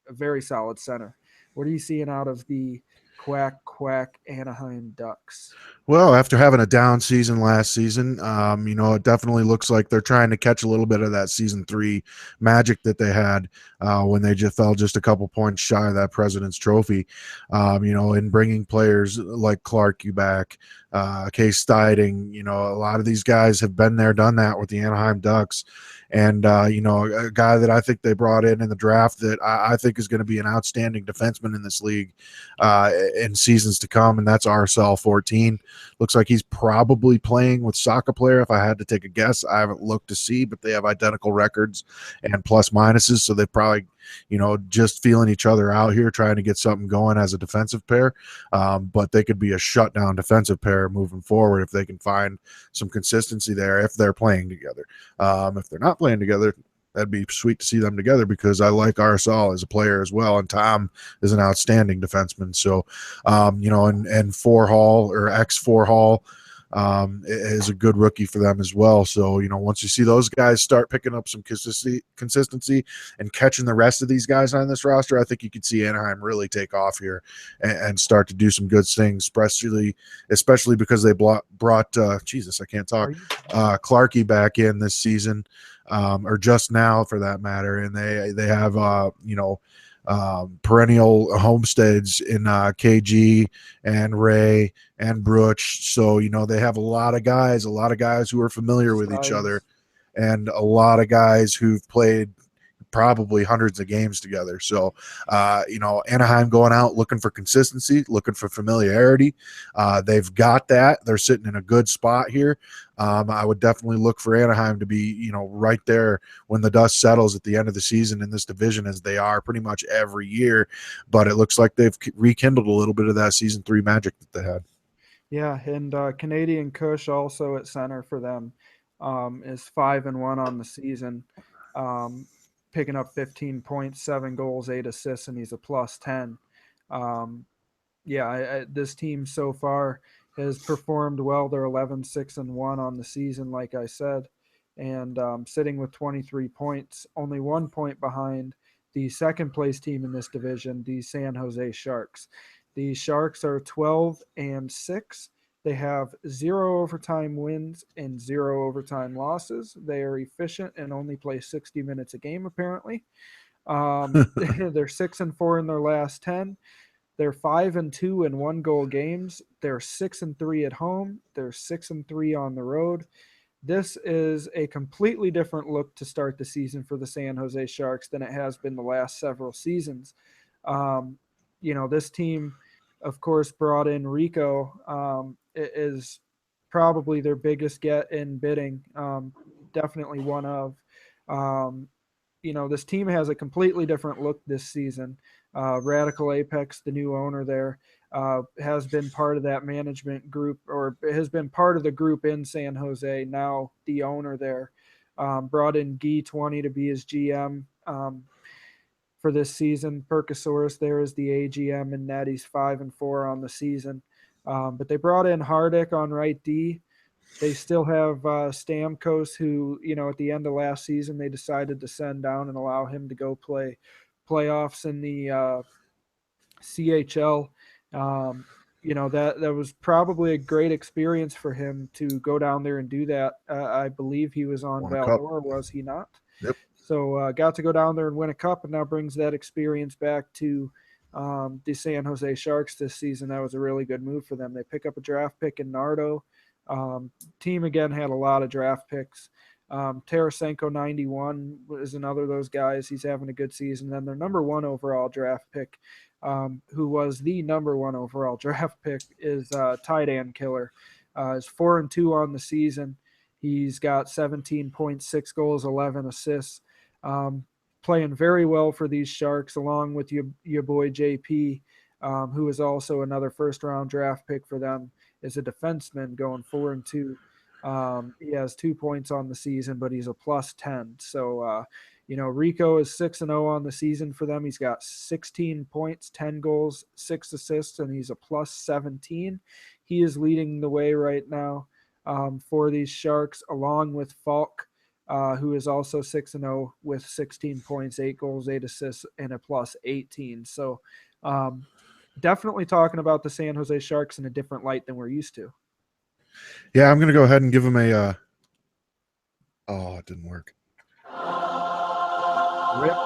A very solid center. What are you seeing out of the quack, quack Anaheim Ducks? Well, after having a down season last season, it definitely looks like they're trying to catch a little bit of that season 3 magic that they had when they just fell just a couple points shy of that President's Trophy. In bringing players like Clark back, Case Stiding, a lot of these guys have been there, done that with the Anaheim Ducks. And, a guy that I think they brought in the draft that I think is going to be an outstanding defenseman in this league in seasons to come, and that's RSL 14. Looks like he's probably playing with Soccer Player. If I had to take a guess, I haven't looked to see, but they have identical records and plus minuses, so they probably, just feeling each other out here, trying to get something going as a defensive pair. But they could be a shutdown defensive pair moving forward if they can find some consistency there if they're playing together. If they're not playing together, that'd be sweet to see them together because I like RSL as a player as well, and Tom is an outstanding defenseman. So, and Four Hall or X Four Hall is a good rookie for them as well. So, once you see those guys start picking up some consistency and catching the rest of these guys on this roster, I think you could see Anaheim really take off here and start to do some good things, especially because they brought Jesus, I can't talk, Clarkey back in this season. Or just now for that matter. And they have, perennial homesteads in KG and Ray and Brooch. So, they have a lot of guys who are familiar with each other and a lot of guys who've played probably hundreds of games together. So, Anaheim going out looking for consistency, looking for familiarity. They've got that. They're sitting in a good spot here. I would definitely look for Anaheim to be, right there when the dust settles at the end of the season in this division, as they are pretty much every year. But it looks like they've rekindled a little bit of that season 3 magic that they had. Yeah, and Canadian Kush also at center for them is 5-1 on the season, picking up 15 points, 7 goals, 8 assists, and he's a plus 10. This team so far has performed well. They're 11-6-1 on the season, like I said, and sitting with 23 points, only 1 point behind the second place team in this division, the San Jose Sharks. The Sharks are 12-6. They have 0 overtime wins and 0 overtime losses. They are efficient and only play 60 minutes a game, apparently. They're 6-4 in their last 10. They're 5-2 in 1-goal games. They're 6-3 at home. They're 6-3 on the road. This is a completely different look to start the season for the San Jose Sharks than it has been the last several seasons. This team, of course, brought in Rico. It is probably their biggest get in bidding. Definitely one of. This team has a completely different look this season. Radical Apex, the new owner there, has been part of that management group, or has been part of the group in San Jose. Now the owner there brought in Guy 20 to be his GM for this season. Percosaurus there is the AGM, and Natty's 5-4 on the season. But they brought in Hardick on right D. They still have Stamkos, who, at the end of last season, they decided to send down and allow him to go play playoffs in the CHL. That was probably a great experience for him to go down there and do that. I believe he was on Val-d'Or, was he not? Yep. So got to go down there and win a cup, and now brings that experience back to the San Jose Sharks this season. That was a really good move for them. They pick up a draft pick in Nardo. Team again had a lot of draft picks. Tarasenko 91 is another of those guys. He's having a good season. Then their number 1 overall draft pick, who was the number 1 overall draft pick, is tight end killer. Is 4-2 on the season. He's got 17.6 goals, 11 assists. Playing very well for these Sharks, along with your boy JP, who is also another first-round draft pick for them, is a defenseman going 4-2. He has 2 points on the season, but he's a plus 10. So, Rico is 6-0 on the season for them. He's got 16 points, 10 goals, 6 assists, and he's a plus 17. He is leading the way right now for these Sharks, along with Falk, who is also 6-0 with 16 points, 8 goals, 8 assists, and a plus 18. So, definitely talking about the San Jose Sharks in a different light than we're used to. Yeah, I'm going to go ahead and give them a. Oh, it didn't work. Rip.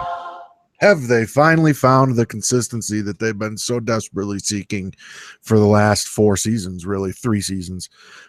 Have they finally found the consistency that they've been so desperately seeking for the last 4 seasons, really 3 seasons?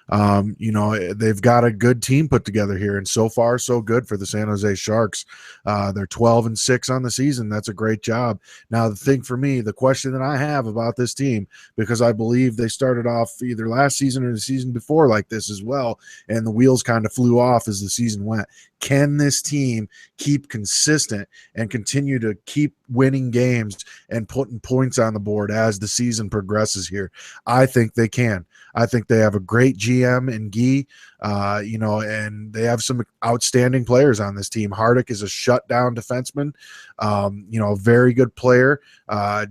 They've got a good team put together here, and so far so good for the San Jose Sharks. They're 12-6 on the season. That's a great job. Now, the thing for me, the question that I have about this team, because I believe they started off either last season or the season before like this as well, and the wheels kind of flew off as the season went. Can this team keep consistent and continue to keep winning games and putting points on the board as the season progresses here? I think they can. I think they have a great GM in Guy, and they have some outstanding players on this team. Hardick is a shutdown defenseman, a very good player.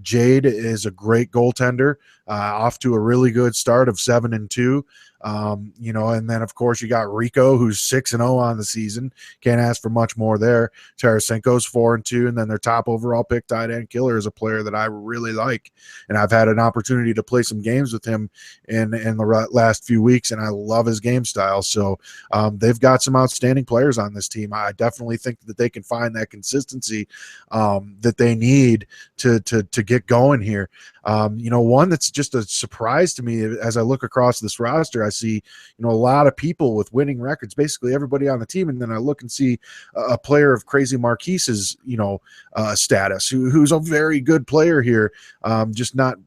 Jade is a great goaltender, off to a really good start of 7-2. And then of course you got Rico, who's 6-0 on the season. Can't ask for much more there. Tarasenko's 4-2, and then their top overall pick tight end Killer is a player that I really like, and I've had an opportunity to play some games with him in the last few weeks, and I love his game style. So they've got some outstanding players on this team. I definitely think that they can find that consistency that they need to get going here. One that's just a surprise to me as I look across this roster. I see, a lot of people with winning records, basically everybody on the team, and then I look and see a player of Crazy Marquise's, status, who's a very good player here, just not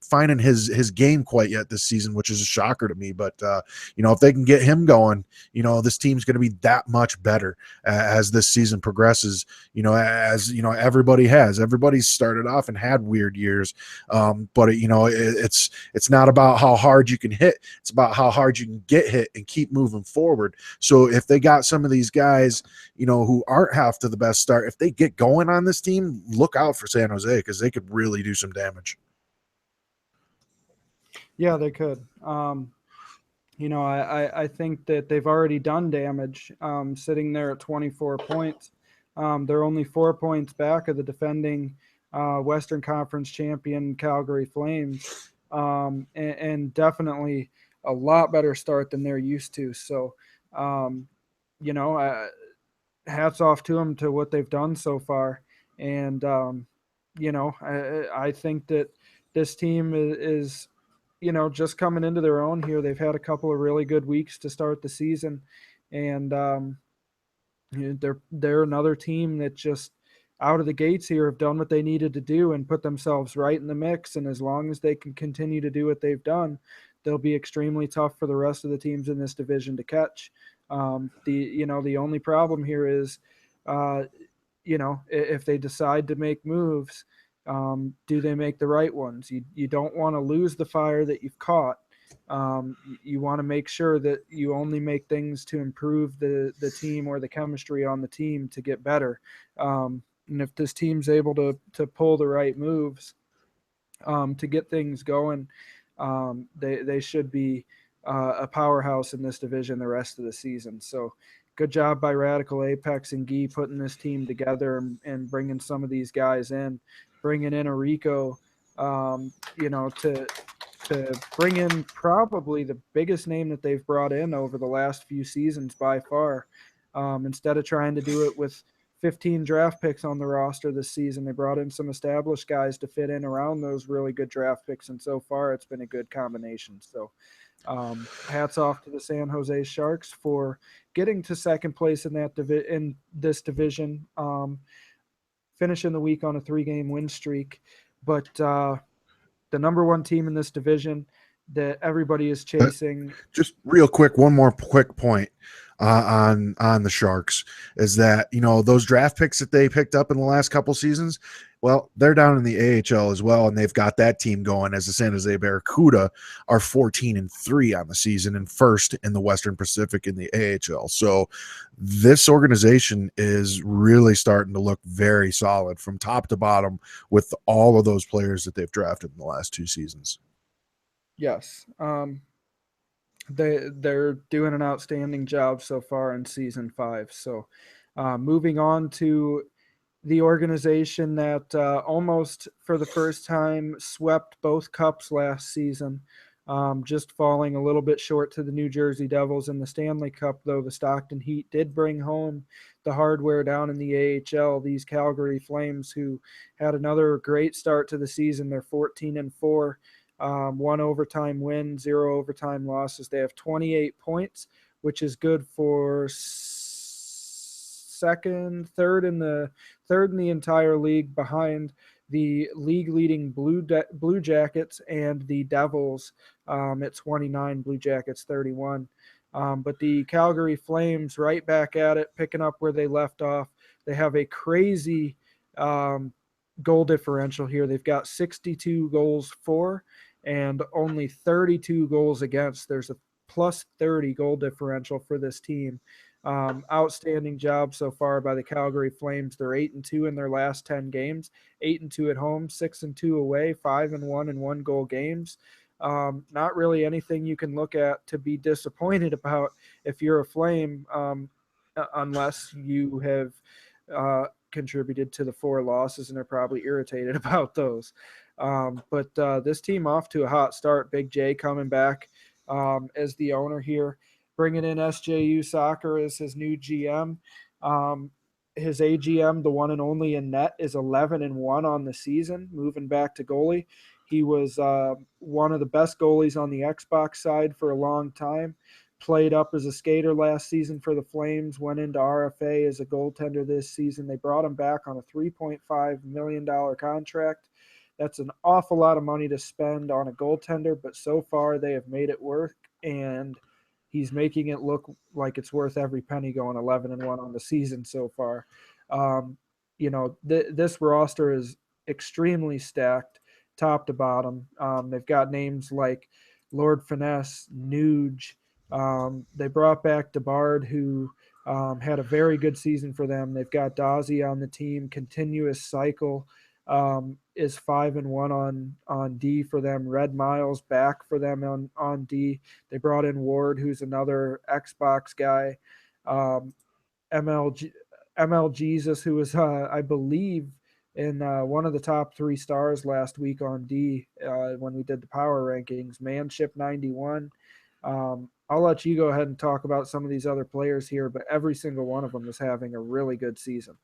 finding his game quite yet this season, which is a shocker to me. But if they can get him going, this team's going to be that much better as this season progresses. Everybody's started off and had weird years, but it's not about how hard you can hit, it's about how hard you can get hit and keep moving forward. So if they got some of these guys, who aren't half to the best start, if they get going on this team, look out for San Jose, because they could really do some damage. Yeah, they could. I think that they've already done damage, sitting there at 24 points. They're only 4 points back of the defending Western Conference champion Calgary Flames, and definitely a lot better start than they're used to. So, um, hats off to them to what they've done so far. And, I think that this team is just coming into their own here. They've had a couple of really good weeks to start the season, and they're another team that just out of the gates here have done what they needed to do and put themselves right in the mix. And as long as they can continue to do what they've done, they'll be extremely tough for the rest of the teams in this division to catch. The only problem here is, if they decide to make moves, do they make the right ones? You don't want to lose the fire that you've caught. You want to make sure that you only make things to improve the team or the chemistry on the team to get better. And if this team's able to pull the right moves to get things going, they should be a powerhouse in this division the rest of the season. So good job by Radical Apex and Guy putting this team together and bringing some of these guys in, bringing in a Rico, to bring in probably the biggest name that they've brought in over the last few seasons by far. Instead of trying to do it with 15 draft picks on the roster this season, they brought in some established guys to fit in around those really good draft picks, and so far it's been a good combination. So hats off to the San Jose Sharks for getting to second place in in this division, finishing the week on a 3-game win streak. But the number one team in this division that everybody is chasing. Just real quick, one more quick point on the Sharks is that those draft picks that they picked up in the last couple seasons, well, they're down in the AHL as well, and they've got that team going as the San Jose Barracuda are 14-3 on the season and first in the Western Pacific in the AHL. So this organization is really starting to look very solid from top to bottom with all of those players that they've drafted in the last 2 seasons. Yes. They're doing an outstanding job so far in season 5. So moving on to the organization that almost for the first time swept both cups last season, just falling a little bit short to the New Jersey Devils in the Stanley Cup, though the Stockton Heat did bring home the hardware down in the AHL. These Calgary Flames, who had another great start to the season, they're 14-4, one overtime win, 0 overtime losses. They have 28 points, which is good for third in the entire league, behind the league leading Blue Jackets and the Devils at 29, Blue Jackets 31. But the Calgary Flames right back at it, picking up where they left off. They have a crazy goal differential here. They've got 62 goals for and only 32 goals against. There's a plus 30 goal differential for this team. Outstanding job so far by the Calgary Flames. They're 8-2 in their last 10 games, 8-2 at home, 6-2 away, 5-1 in 1-goal games. Not really anything you can look at to be disappointed about if you're a Flame, unless you have contributed to the 4 losses and are probably irritated about those. But this team off to a hot start. Big J coming back as the owner here, bringing in SJU Soccer as his new GM. His AGM, the one and only in net, is 11-1 on the season, moving back to goalie. He was one of the best goalies on the Xbox side for a long time. Played up as a skater last season for the Flames, went into RFA as a goaltender this season. They brought him back on a $3.5 million contract. That's an awful lot of money to spend on a goaltender, but so far they have made it work, and he's making it look like it's worth every penny, going 11-1 on the season so far. This roster is extremely stacked, top to bottom. They've got names like Lord Finesse, Nuge. They brought back DeBard, who had a very good season for them. They've got Dazzy on the team. Continuous Cycle is 5-1 on D for them. Red Miles back for them on D. They brought in Ward, who's another Xbox guy. ML Jesus, who was I believe in one of the top 3 stars last week on D when we did the power rankings. Manship 91. I'll let you go ahead and talk about some of these other players here, but every single one of them is having a really good season.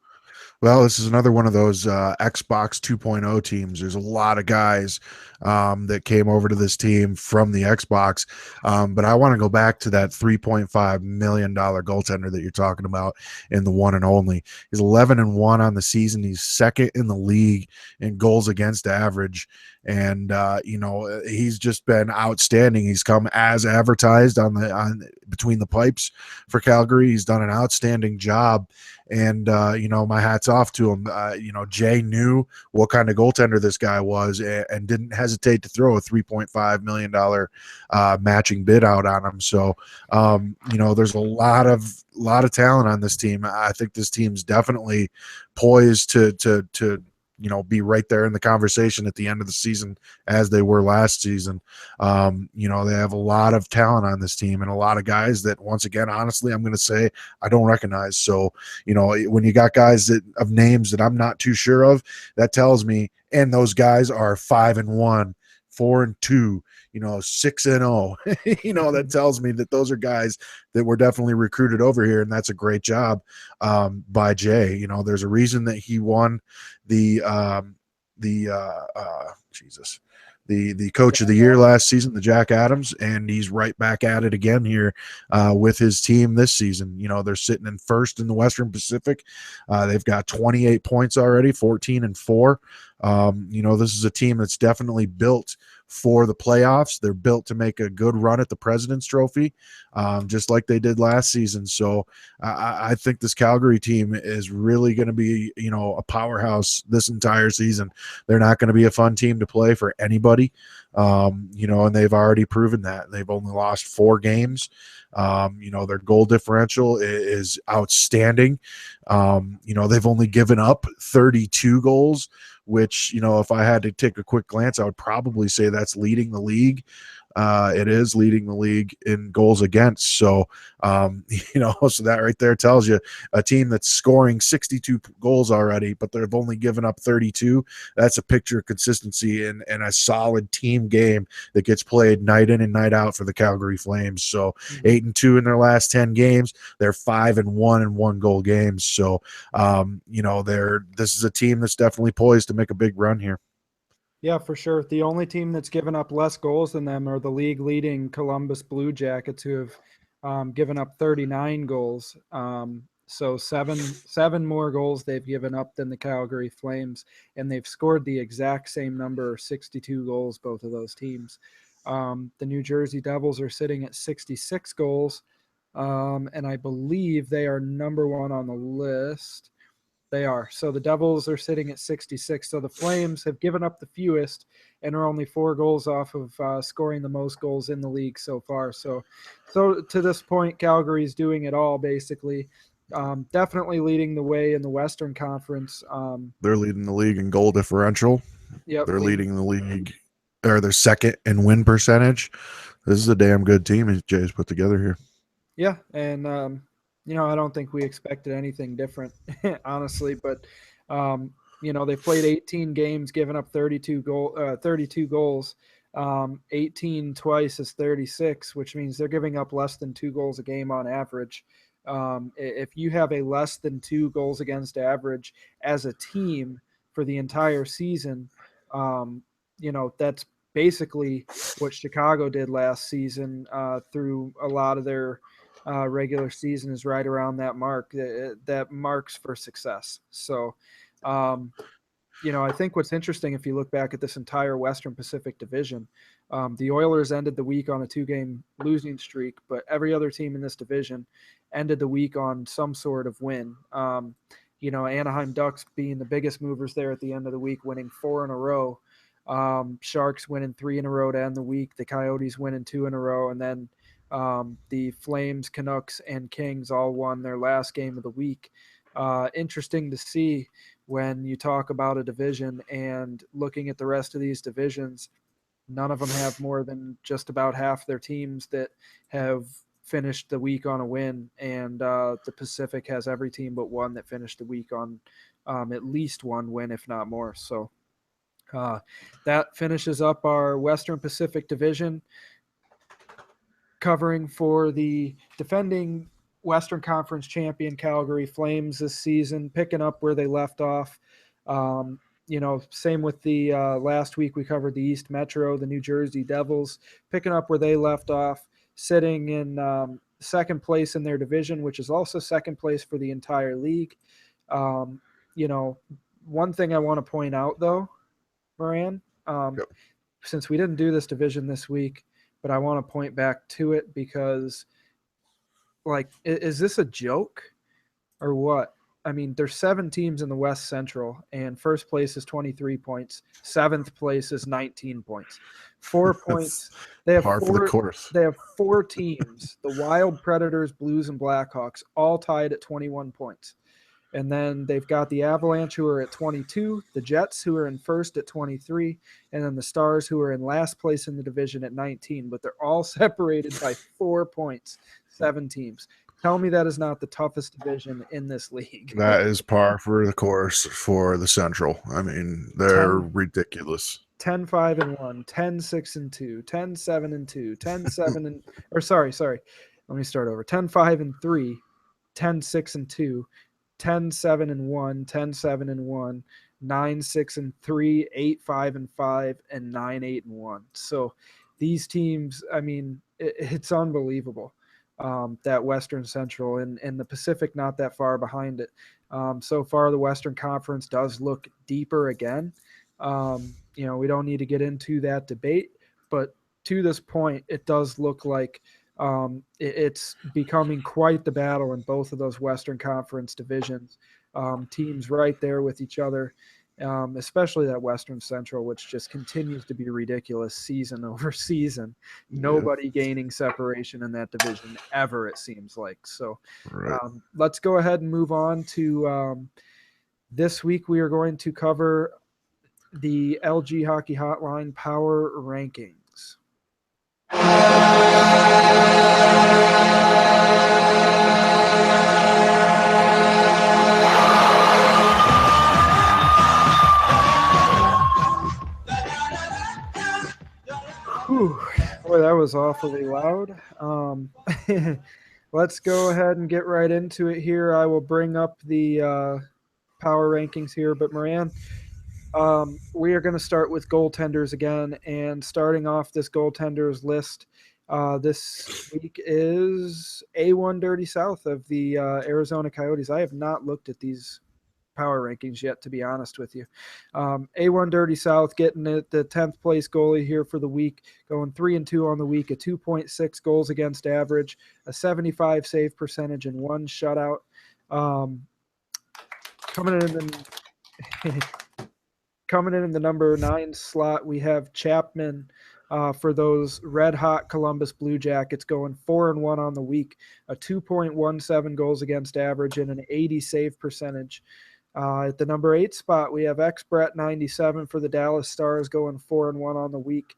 Well, this is another one of those Xbox 2.0 teams. There's a lot of guys that came over to this team from the Xbox. But I want to go back to that $3.5 million goaltender that you're talking about in the one and only. He's 11-1 on the season. He's second in the league in goals against average. And he's just been outstanding. He's come as advertised on between the pipes for Calgary. He's done an outstanding job. And, my hat's off to him. Jay knew what kind of goaltender this guy was and didn't hesitate to throw a $3.5 million matching bid out on him. So, there's a lot of talent on this team. I think this team's definitely poised to be right there in the conversation at the end of the season as they were last season. They have a lot of talent on this team and a lot of guys that, once again, honestly, I'm going to say I don't recognize. So, when you got guys of names that I'm not too sure of, that tells me, and those guys are 5-1, 4-2, 6-0, that tells me that those are guys that were definitely recruited over here. And that's a great job by Jay. There's a reason that he won the coach of the year last season, the Jack Adams, and he's right back at it again here with his team this season. They're sitting in first in the Western Pacific. They've got 28 points already, 14-4. This is a team that's definitely built for the playoffs. They're built to make a good run at the President's Trophy, just like they did last season. So I think this Calgary team is really going to be, a powerhouse this entire season. They're not going to be a fun team to play for anybody, and they've already proven that. They've only lost 4 games. Their goal differential is outstanding. They've only given up 32 goals, which, if I had to take a quick glance, I would probably say that's leading the league. it is leading the league in goals against. So, so that right there tells you a team that's scoring 62 goals already, but they've only given up 32. That's a picture of consistency and a solid team game that gets played night in and night out for the Calgary Flames. So 8-2 in their last 10 games. They're 5-1 in 1-goal games. So, this is a team that's definitely poised to make a big run here. Yeah, for sure. The only team that's given up less goals than them are the league leading Columbus Blue Jackets, who have given up 39 goals. So seven more goals they've given up than the Calgary Flames, and they've scored the exact same number, 62 goals, both of those teams. The New Jersey Devils are sitting at 66 goals, and I believe they are number one on the list. They are. So the Devils are sitting at 66. So the Flames have given up the fewest and are only 4 goals off of scoring the most goals in the league so far. So to this point, Calgary's doing it all basically. Definitely leading the way in the Western Conference. They're leading the league in goal differential. Yep, They're leading the league, or they're second in win percentage. This is a damn good team Jay's put together here. Yeah, and I don't think we expected anything different, honestly. But they've played 18 games, given up 32 goals. 18 twice is 36, which means they're giving up less than 2 goals a game on average. If you have a less than 2 goals against average as a team for the entire season, that's basically what Chicago did last season through a lot of their regular season is right around that mark. That marks for success. So, I think what's interesting, if you look back at this entire Western Pacific Division, the Oilers ended the week on a 2-game losing streak, but every other team in this division ended the week on some sort of win. Anaheim Ducks being the biggest movers there at the end of the week, winning 4 in a row. Sharks winning 3 in a row to end the week. The Coyotes winning 2 in a row, and then the Flames, Canucks, and Kings all won their last game of the week. Interesting to see when you talk about a division and looking at the rest of these divisions, none of them have more than just about half their teams that have finished the week on a win. And the Pacific has every team but one that finished the week on at least one win, if not more. So that finishes up our Western Pacific Division, covering for the defending Western Conference champion Calgary Flames this season, picking up where they left off. Same with the last week we covered the East Metro, the New Jersey Devils, picking up where they left off, sitting in second place in their division, which is also second place for the entire league. One thing I want to point out, though, Moran, since we didn't do this division this week, but I want to point back to it because, is this a joke or what? I mean, there's 7 teams in the West Central, and first place is 23 points. 7th place is 19 points. 4 points. They have par for the course. They have 4 teams: the Wild, Predators, Blues, and Blackhawks, all tied at 21 points. And then they've got the Avalanche, who are at 22, the Jets, who are in first at 23, and then the Stars, who are in last place in the division at 19. But they're all separated by 4 points, 7 teams. Tell me that is not the toughest division in this league. That is par for the course for the Central. I mean, they're ridiculous. 10-5-1, 10-6-2, 10-7-2, 10-7 or sorry. Let me start over. 10-5-3, 10-6-2, 10-7-1, 10-7-1, 9-6-3, 8-5-5, and 9-8-1. So these teams, I mean, it's unbelievable. That Western Central and the Pacific not that far behind it. So far, the Western Conference does look deeper again. We don't need to get into that debate, but to this point, it does look like it's becoming quite the battle in both of those Western Conference divisions. Teams right there with each other, especially that Western Central, which just continues to be ridiculous season over season. Nobody gaining separation in that division ever, it seems like. So let's go ahead and move on to this week. We are going to cover the LG Hockey Hotline Power Rankings. that was awfully loud. Let's go ahead and get right into it here. I will bring up the power rankings here, but Moran, we are going to start with goaltenders again, and starting off this goaltenders list this week is A1 Dirty South of the Arizona Coyotes. I have not looked at these power rankings yet, to be honest with you. A1 Dirty South getting it the 10th place goalie here for the week, going 3-2 on the week, a 2.6 goals against average, a 75 save percentage, and 1 shutout. Coming in the number 9 slot, we have Chapman for those red hot Columbus Blue Jackets, going 4-1 on the week, a 2.17 goals against average, and an 80 save percentage. At the number 8 spot, we have X-Brett 97 for the Dallas Stars, going 4-1 on the week,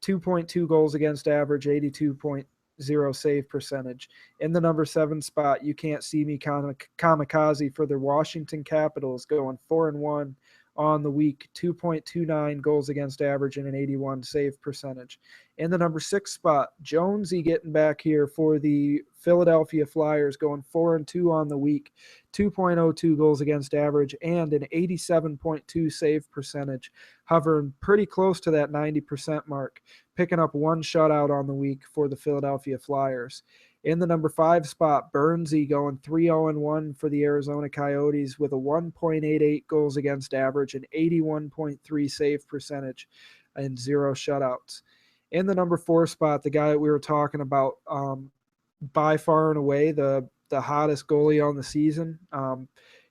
2.2 goals against average, 82.0 save percentage. In the number 7 spot, You Can't See Me Kamikaze for the Washington Capitals, going 4-1 on the week, 2.29 goals against average, and an 81 save percentage. In the number 6 spot, Jonesy getting back here for the Philadelphia Flyers, going 4-2 on the week, 2.02 goals against average, and an 87.2 save percentage, hovering pretty close to that 90% mark, picking up 1 shutout on the week for the Philadelphia Flyers. In the number 5 spot, Burnsy going 3-0-1 for the Arizona Coyotes with a 1.88 goals against average, an 81.3 save percentage, and 0 shutouts. In the number 4 spot, the guy that we were talking about, by far and away the hottest goalie on the season.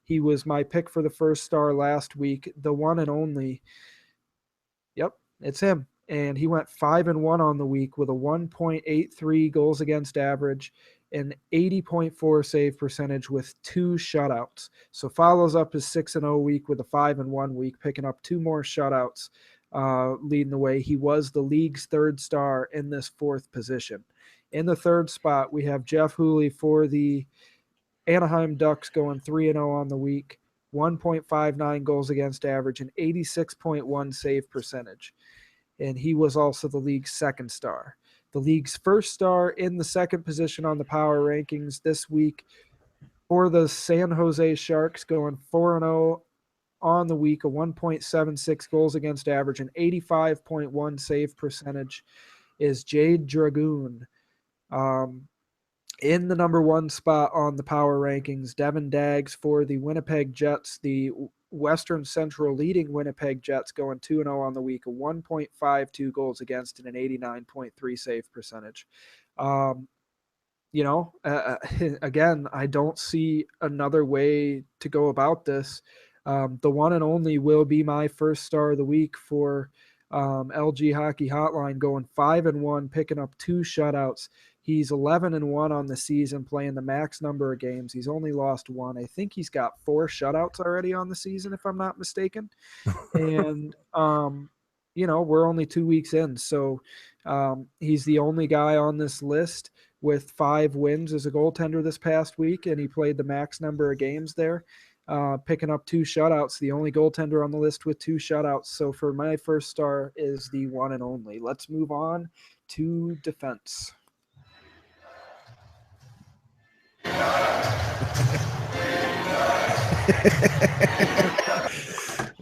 He was my pick for the first star last week, the one and only. Yep, it's him. And he went 5-1 on the week with a 1.83 goals against average, an 80.4 save percentage with 2 shutouts. So follows up his 6-0 week with a 5-1 week, picking up 2 more shutouts, leading the way. He was the league's 3rd star in this 4th position. In the 3rd spot, we have Jeff Hooley for the Anaheim Ducks, going 3-0 on the week, 1.59 goals against average, and 86.1 save percentage. And he was also the league's 2nd star. The league's 1st star in the 2nd position on the power rankings this week for the San Jose Sharks, going 4-0 on the week, a 1.76 goals against average, and 85.1 save percentage, is Jade Dragoon. In the number 1 spot on the power rankings, Devin Daggs for the Winnipeg Jets, the Western Central leading Winnipeg Jets, going 2-0 on the week, a 1.52 goals against and an 89.3 save percentage. Again, I don't see another way to go about this. The one and only will be my first star of the week for LG Hockey Hotline, going 5-1, picking up 2 shutouts. He's 11-1 on the season, playing the max number of games. He's only lost 1. I think he's got 4 shutouts already on the season, if I'm not mistaken. And, we're only 2 weeks in. So he's the only guy on this list with 5 wins as a goaltender this past week, and he played the max number of games there, picking up 2 shutouts, the only goaltender on the list with 2 shutouts. So for my first star is the one and only. Let's move on to defense.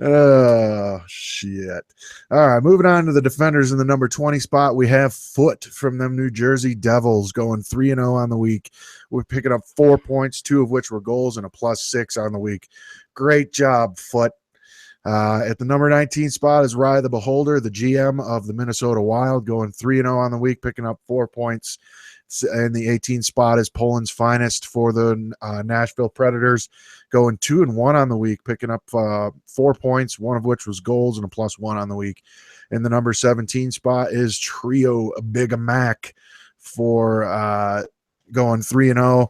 Oh, shit. All right, moving on to the defenders in the number 20 spot. We have Foote from them New Jersey Devils, going 3-0 on the week. We're picking up 4 points, 2 of which were goals, and a +6 on the week. Great job, Foote. At the number 19 spot is Rye the Beholder, the GM of the Minnesota Wild, going 3-0 on the week, picking up 4 points. And the 18 spot is Poland's finest for the Nashville Predators, going 2-1 on the week, picking up 4 points, 1 of which was goals, and a +1 on the week. And the number 17 spot is Trio Big Mac for going 3-0,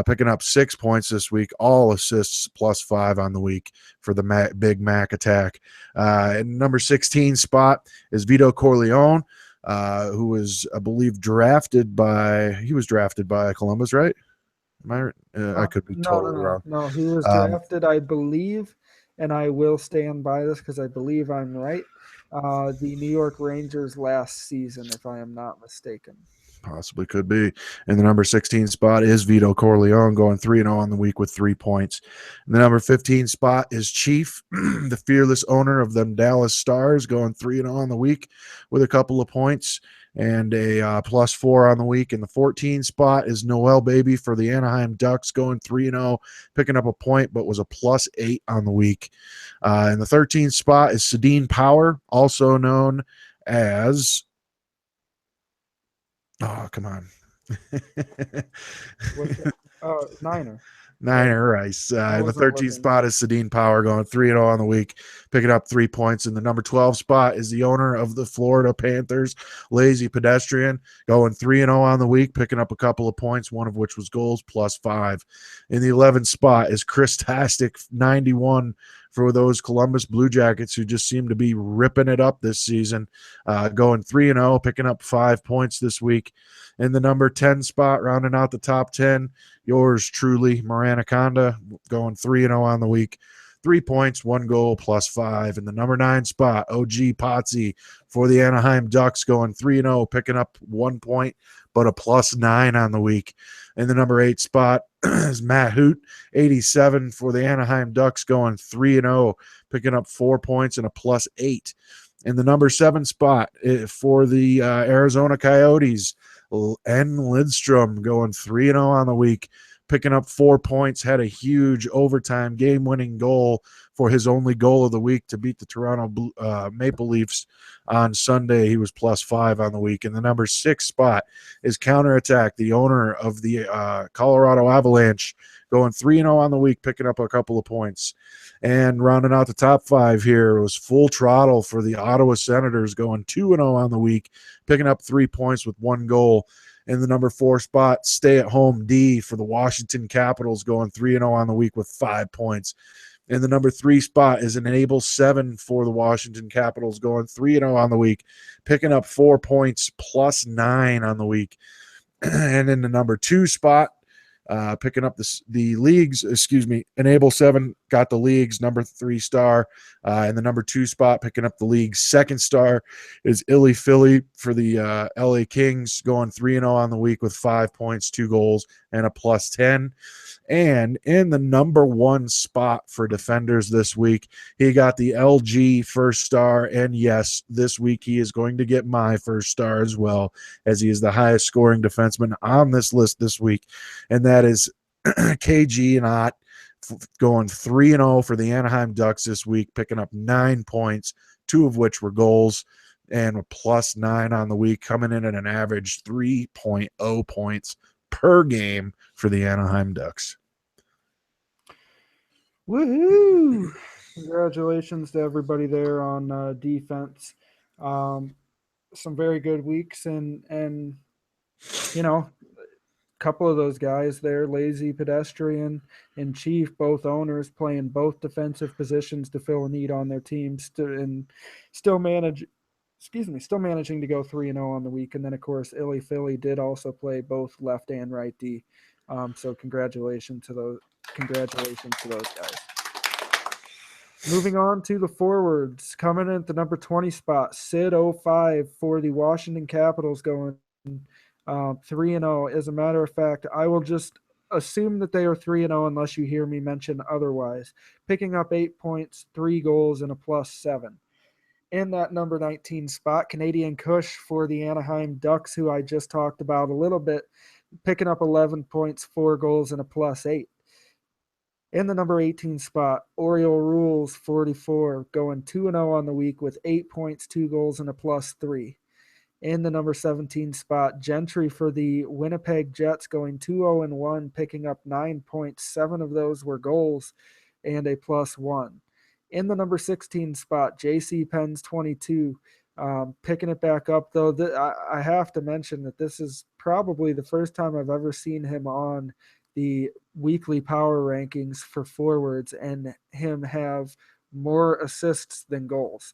picking up 6 points this week, all assists, +5 on the week for the Big Mac attack. And number 16 spot is Vito Corleone, who was, I believe, drafted by Columbus, right? I could be totally wrong. No, he was drafted, I believe, and I will stand by this because I believe I'm right. the New York Rangers last season, if I am not mistaken. Possibly could be. And the number 16 spot is Vito Corleone, going 3-0 on the week with 3 points. And the number 15 spot is Chief, the fearless owner of them Dallas Stars, going 3-0 on the week with a couple of points and a +4 on the week. And the 14 spot is Noel Baby for the Anaheim Ducks, going 3-0, picking up a point, but was a +8 on the week. And the 13 spot is Sedin Power, also known as oh, come on. Niner. Niner Rice. And the 13th looking. spot is Sedin Power, going 3-0 on the week, picking up 3 points. And the number 12 spot is the owner of the Florida Panthers, Lazy Pedestrian, going 3-0 on the week, picking up a couple of points, one of which was goals, +5. In the 11th spot is Chris Tastic, 91, for those Columbus Blue Jackets who just seem to be ripping it up this season, going 3-0, picking up 5 points this week. In the number 10 spot, rounding out the top 10, yours truly, Maranaconda, going 3-0 on the week. 3 points, 1 goal, +5. In the number 9 spot, OG Potsy for the Anaheim Ducks, going 3-0, picking up 1 point, but a +9 on the week. In the number 8 spot is Matt Hoot, 87 for the Anaheim Ducks, going 3-0, picking up 4 points and a +8. In the number 7 spot for the Arizona Coyotes, N. Lidstrom, going 3-0 on the week, picking up 4 points, had a huge overtime game-winning goal for his only goal of the week to beat the Toronto Maple Leafs on Sunday. He was +5 on the week. And the number 6 spot is Counterattack, the owner of the Colorado Avalanche, going 3-0 on the week, picking up a couple of points. And rounding out the top 5 here was Full Throttle for the Ottawa Senators, going 2-0 on the week, picking up 3 points with 1 goal. In the number 4 spot, Stay at Home D for the Washington Capitals, going 3-0 on the week with 5 points. In the number 3 spot is Enable 7 for the Washington Capitals, going 3-0 on the week, picking up 4 points, +9 on the week. And in the number 2 spot, picking up the league's, Enable 7 got the league's number 3 star. And the number 2 spot, picking up the league's 2nd star, is Illy Philly for the LA Kings, going 3-0 on the week with 5 points, 2 goals, and a +10. And in the number 1 spot for defenders this week, he got the LG 1st star. And yes, this week he is going to get my 1st star as well, as he is the highest scoring defenseman on this list this week. And that is KG and Ott, going 3-0 for the Anaheim Ducks this week, picking up 9 points, 2 of which were goals, and a +9 on the week, coming in at an average 3.0 points per game for the Anaheim Ducks. Woohoo! Congratulations to everybody there on defense. Some very good weeks, and you know, a couple of those guys there, Lazy Pedestrian and Chief, both owners playing both defensive positions to fill a need on their teams, and still managing to go 3-0 on the week. And then, of course, Illy Philly did also play both left and right D. So congratulations to those guys. Moving on to the forwards, coming in at the number 20 spot, Sid 05 for the Washington Capitals, going 3-0. As a matter of fact, I will just assume that they are 3-0 unless you hear me mention otherwise. Picking up 8 points, 3 goals, and a +7. In that number 19 spot, Canadian Kush for the Anaheim Ducks, who I just talked about a little bit, picking up 11 points, 4 goals, and a +8. In the number 18 spot, Oriole Rules 44, going 2-0 on the week with 8 points, 2 goals, and a +3. In the number 17 spot, Gentry for the Winnipeg Jets, going 2-0-1, picking up 9 points. 7 of those were goals and a +1. In the number 16 spot, JC Pens 22, picking it back up, though. I have to mention that this is probably the first time I've ever seen him on the weekly power rankings for forwards and him have more assists than goals.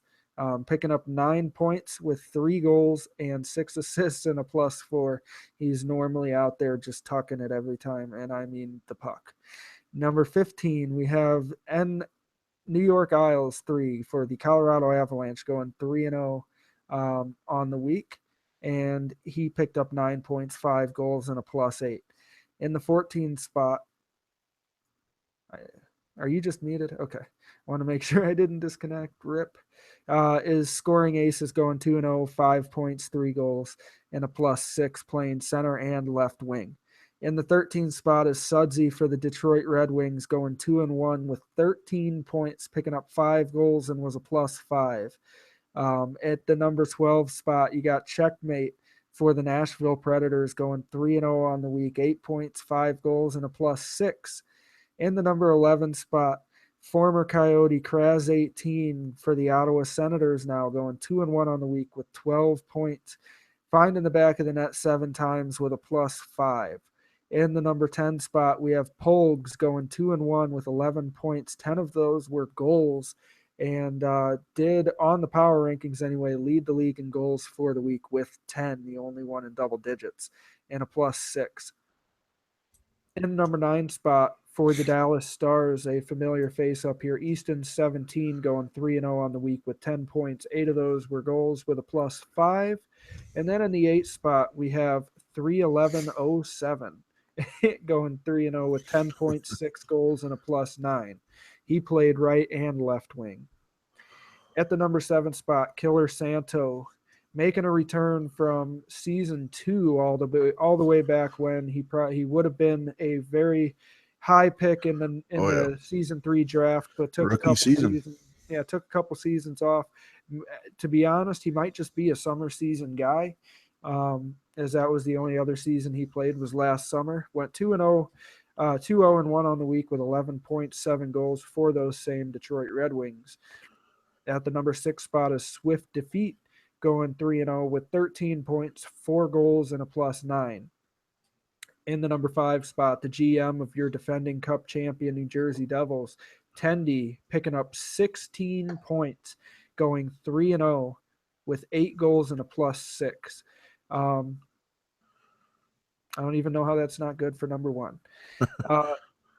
Picking up 9 points with 3 goals and 6 assists and a +4. He's normally out there just tucking it every time, and I mean the puck. Number 15, we have New York Isles 3 for the Colorado Avalanche, going 3-0 on the week. And he picked up 9 points, 5 goals, and a +8. In the 14th spot, are you just muted? Okay. I want to make sure I didn't disconnect. RIP. Is scoring ace is going 2-0, 5 points, 3 goals, and a +6 playing center and left wing. In the 13th spot is Sudsy for the Detroit Red Wings, going 2-1 with 13 points, picking up 5 goals and was a +5. At the number 12 spot, you got Checkmate for the Nashville Predators, going 3-0 on the week, 8 points, 5 goals, and a +6. In the number 11 spot, former Coyote Kraz 18 for the Ottawa Senators, now going 2-1 on the week with 12 points, finding the back of the net 7 times with a +5. In the number 10 spot, we have Polgs going 2-1 with 11 points. 10 of those were goals, and did, on the power rankings anyway, lead the league in goals for the week with 10, the only one in double digits, and a +6. In the number 9 spot for the Dallas Stars, a familiar face up here, Easton 17, going 3-0 on the week with 10 points. 8 of those were goals with a +5. And then in the 8th spot, we have 31107 going 3-0 with 10 points, 6 goals, and a +9. He played right and left wing. At the number 7 spot, Killer Santo, making a return from season 2 all the way back when he would have been a very high pick in the season 3 draft, but took Rookie a couple season. seasons. Yeah, took a couple seasons off. To be honest, he might just be a summer season guy, as that was the only other season he played was last summer. Went 2-0, 2-0-1 on the week with 11.7 goals for those same Detroit Red Wings. At the number 6 spot is Swift Defeat, going 3-0 with 13 points, 4 goals, and a +9. In the number 5 spot, the GM of your defending Cup champion New Jersey Devils, Tendy, picking up 16 points, going 3-0 with 8 goals and a +6. I don't even know how that's not good for number 1.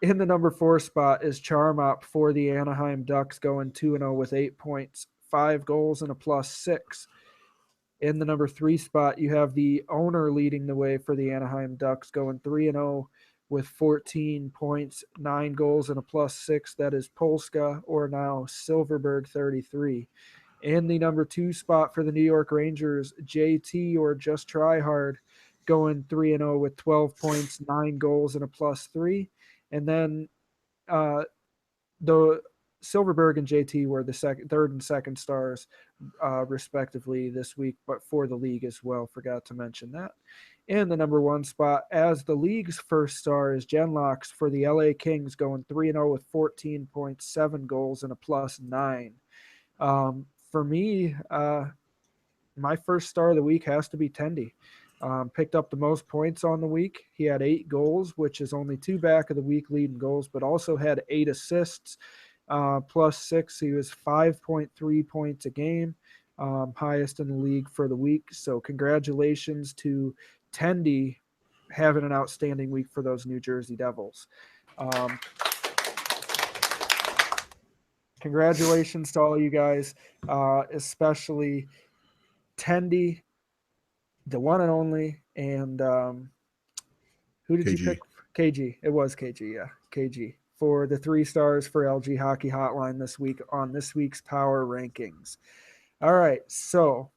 In the number 4 spot is Charmop for the Anaheim Ducks, going 2-0 with 8 points, 5 goals, and a +6. In the number 3 spot, you have the owner leading the way for the Anaheim Ducks, going 3-0 with 14 points, 9 goals, and a +6. That is Polska, or now Silverberg 33. In the number 2 spot for the New York Rangers, JT, or Just Try Hard, going 3-0 with 12 points, 9 goals, and a +3. And then the Silverberg and JT were the third and second stars, respectively, this week, but for the league as well. Forgot to mention that. In the number 1 spot, as the league's first star, is Genlocks for the LA Kings, going 3-0 with 14 points, 7 goals, and a +9. For me, my first star of the week has to be Tendy. Picked up the most points on the week. He had 8 goals, which is only 2 back of the week leading goals, but also had 8 assists, +6. He was 5.3 points a game, highest in the league for the week. So congratulations to Tendy having an outstanding week for those New Jersey Devils. Congratulations to all you guys, especially Tendy, the one and only, and who did you pick? KG. It was KG, yeah. KG for the 3 stars for LG Hockey Hotline this week on this week's Power Rankings. All right, so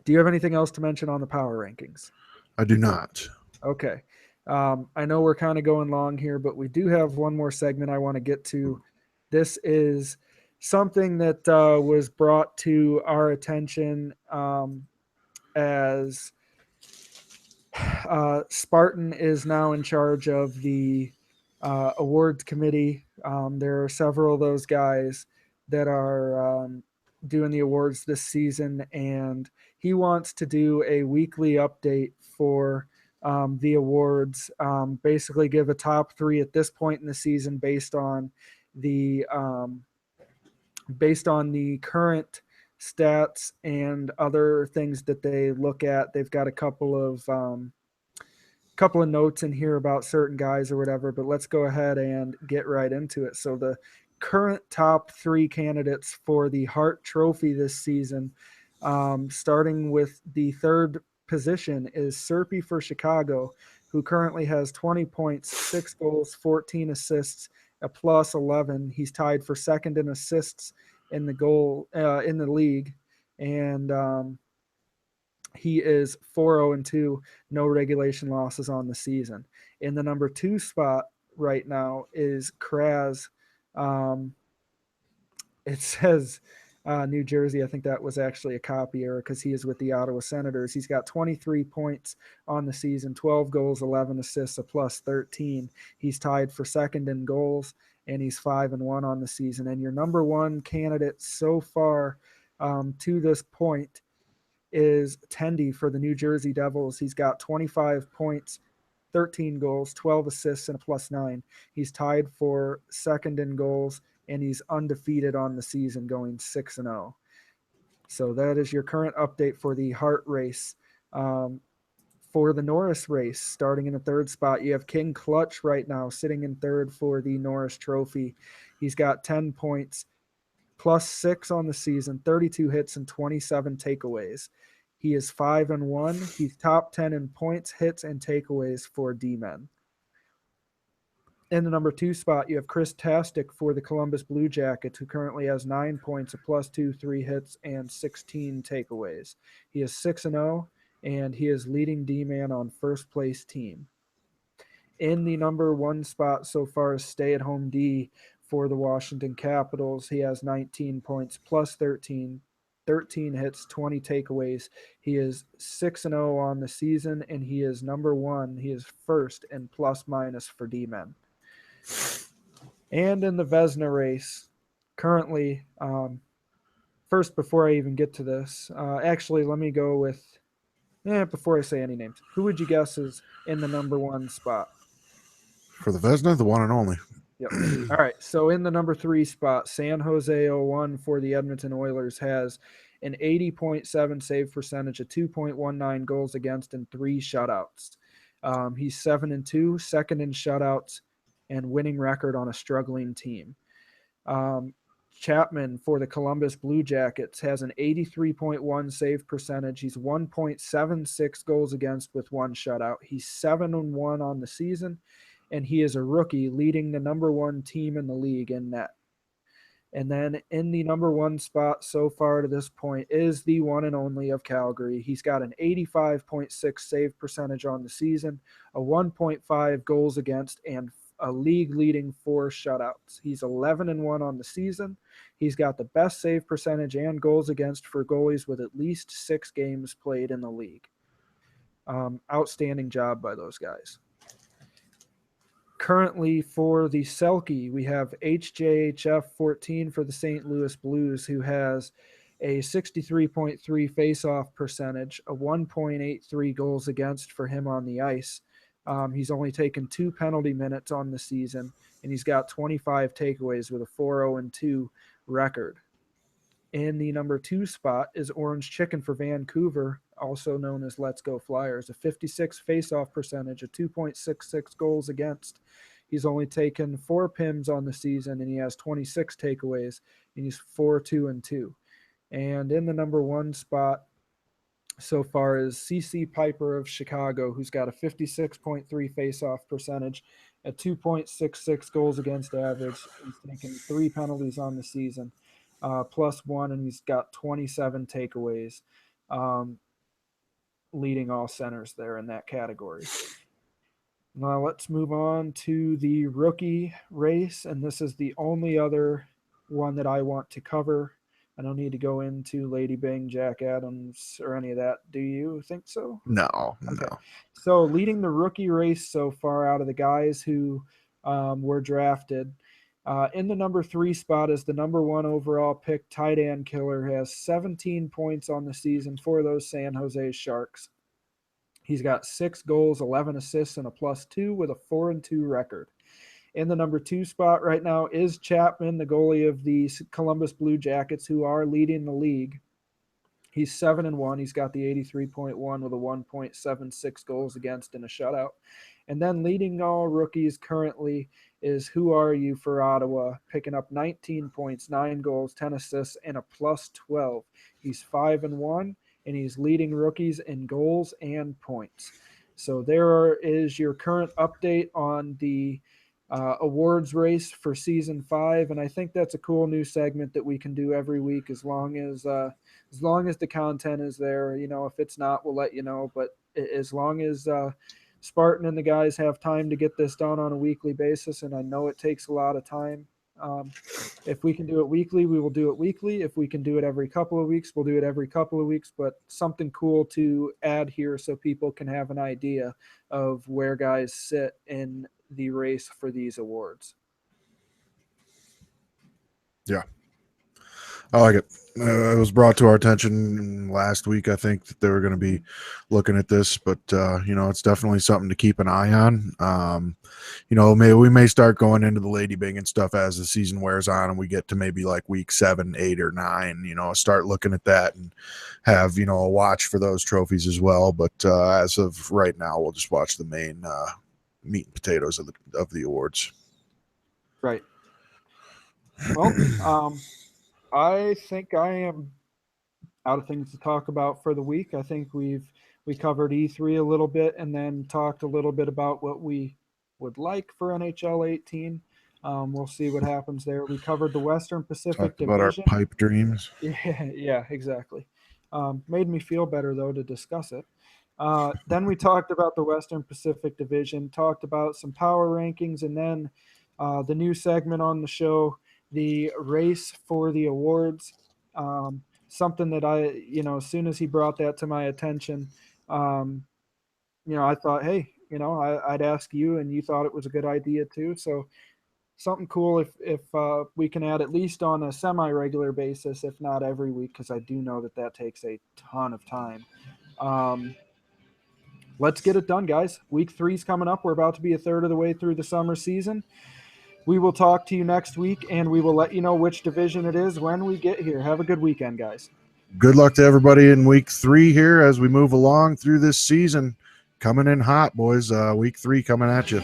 do you have anything else to mention on the Power Rankings? I do not. Okay. I know we're kind of going long here, but we do have one more segment I want to get to. This is something that was brought to our attention as Spartan is now in charge of the awards committee. There are several of those guys that are doing the awards this season, and he wants to do a weekly update for the awards. Basically, give a top 3 at this point in the season based on the current stats and other things that they look at. They've got a couple of notes in here about certain guys or whatever, but let's go ahead and get right into it. So the current top 3 candidates for the Hart Trophy this season, starting with the third position, is Serpy for Chicago, who currently has 20 points, 6 goals, 14 assists, a plus 11. He's tied for second in assists in the league, and he is 4-0-2, no regulation losses on the season. In the number 2 spot right now is Kraz. It says New Jersey. I think that was actually a copy error because he is with the Ottawa Senators. He's got 23 points on the season, 12 goals, 11 assists, a plus 13. He's tied for second in goals, and he's 5-1 on the season. And your number 1 candidate so far to this point is Tendy for the New Jersey Devils. He's got 25 points, 13 goals, 12 assists, and a plus 9. He's tied for second in goals, and he's undefeated on the season, going 6-0. So that is your current update for the Hart race. For the Norris race, starting in the third spot, you have King Clutch right now sitting in third for the Norris Trophy. He's got 10 points, plus 6 on the season, 32 hits and 27 takeaways. He is 5-1. He's top 10 in points, hits, and takeaways for D-men. In the number 2 spot, you have Chris Tastic for the Columbus Blue Jackets, who currently has 9 points, a plus 2, 3 hits, and 16 takeaways. He is 6-0, and he is leading D-man on first place team. In the number 1 spot so far is stay-at-home D for the Washington Capitals. He has 19 points, plus 13 hits, 20 takeaways. He is 6-0 on the season, and he is number 1. He is first in plus-minus for D-men. And in the Vezina race, currently, first, before I even get to this, actually, let me go with, before I say any names, who would you guess is in the number 1 spot? For the Vezina, the one and only. Yep. All right. So in the number 3 spot, San Jose 01 for the Edmonton Oilers has an 80.7 save percentage, a 2.19 goals against, and 3 shutouts. He's 7-2, second in shutouts, and winning record on a struggling team. Chapman for the Columbus Blue Jackets has an 83.1 save percentage. He's 1.76 goals against with 1 shutout. He's 7-1 on the season, and he is a rookie leading the number 1 team in the league in net. And then in the number 1 spot so far to this point is the one and only of Calgary. He's got an 85.6 save percentage on the season, a 1.5 goals against, and a league-leading 4 shutouts. He's 11-1 on the season. He's got the best save percentage and goals against for goalies with at least 6 games played in the league. Outstanding job by those guys. Currently for the Selke, we have HJHF 14 for the St. Louis Blues, who has a 63.3 face-off percentage, a 1.83 goals against for him on the ice. He's only taken 2 penalty minutes on the season, and he's got 25 takeaways with a 4-0-2 record. In the number 2 spot is Orange Chicken for Vancouver, also known as Let's Go Flyers, a 56 face-off percentage, a 2.66 goals against. He's only taken 4 PIMs on the season, and he has 26 takeaways, and he's 4-2-2. And in the number 1 spot so far is CC Piper of Chicago, who's got a 56.3 face-off percentage, a 2.66 goals against average. He's taken 3 penalties on the season, plus 1, and he's got 27 takeaways, leading all centers there in that category. Now let's move on to the rookie race, and this is the only other one that I want to cover. I don't need to go into Lady Bing, Jack Adams, or any of that. Do you think so? No. So leading the rookie race so far out of the guys who were drafted, in the number 3 spot is the number 1 overall pick, tight end killer, has 17 points on the season for those San Jose Sharks. He's got 6 goals, 11 assists, and a plus 2 with a 4-2 record. In the number 2 spot right now is Chapman, the goalie of the Columbus Blue Jackets, who are leading the league. He's 7-1. He's got the 83.1 with a 1.76 goals against and a shutout. And then leading all rookies currently is Who Are You for Ottawa, picking up 19 points, 9 goals, 10 assists, and a plus 12. He's 5-1, and he's leading rookies in goals and points. So there is your current update on the awards race for season 5, and I think that's a cool new segment that we can do every week as long as the content is there. If it's not, we'll let you know. But as long as Spartan and the guys have time to get this done on a weekly basis, and I know it takes a lot of time. If we can do it weekly, we will do it weekly. If we can do it every couple of weeks, we'll do it every couple of weeks. But something cool to add here so people can have an idea of where guys sit in the race for these awards. Yeah, I like it. It was brought to our attention last week, I think, that they were going to be looking at this, but it's definitely something to keep an eye on. We may start going into the Lady Bing and stuff as the season wears on, and we get to maybe like week 7, 8, or 9. Start looking at that and have a watch for those trophies as well. But as of right now, we'll just watch the main meat and potatoes of the awards. Right. Well, I think I am out of things to talk about for the week. I think we covered E3 a little bit, and then talked a little bit about what we would like for NHL 18. We'll see what happens there. We covered the Western Pacific Division. About our pipe dreams. Yeah, exactly. Made me feel better, though, to discuss it. Then we talked about the Western Pacific Division, talked about some power rankings, and then the new segment on the show, the race for the awards. Something that as soon as he brought that to my attention, I thought, hey, I'd ask you, and you thought it was a good idea too. So something cool if we can add at least on a semi-regular basis, if not every week, because I do know that takes a ton of time. Let's get it done, guys. Week 3 is coming up. We're about to be a third of the way through the summer season. We will talk to you next week, and we will let you know which division it is when we get here. Have a good weekend, guys. Good luck to everybody in week 3 here as we move along through this season. Coming in hot, boys. Week 3 coming at you.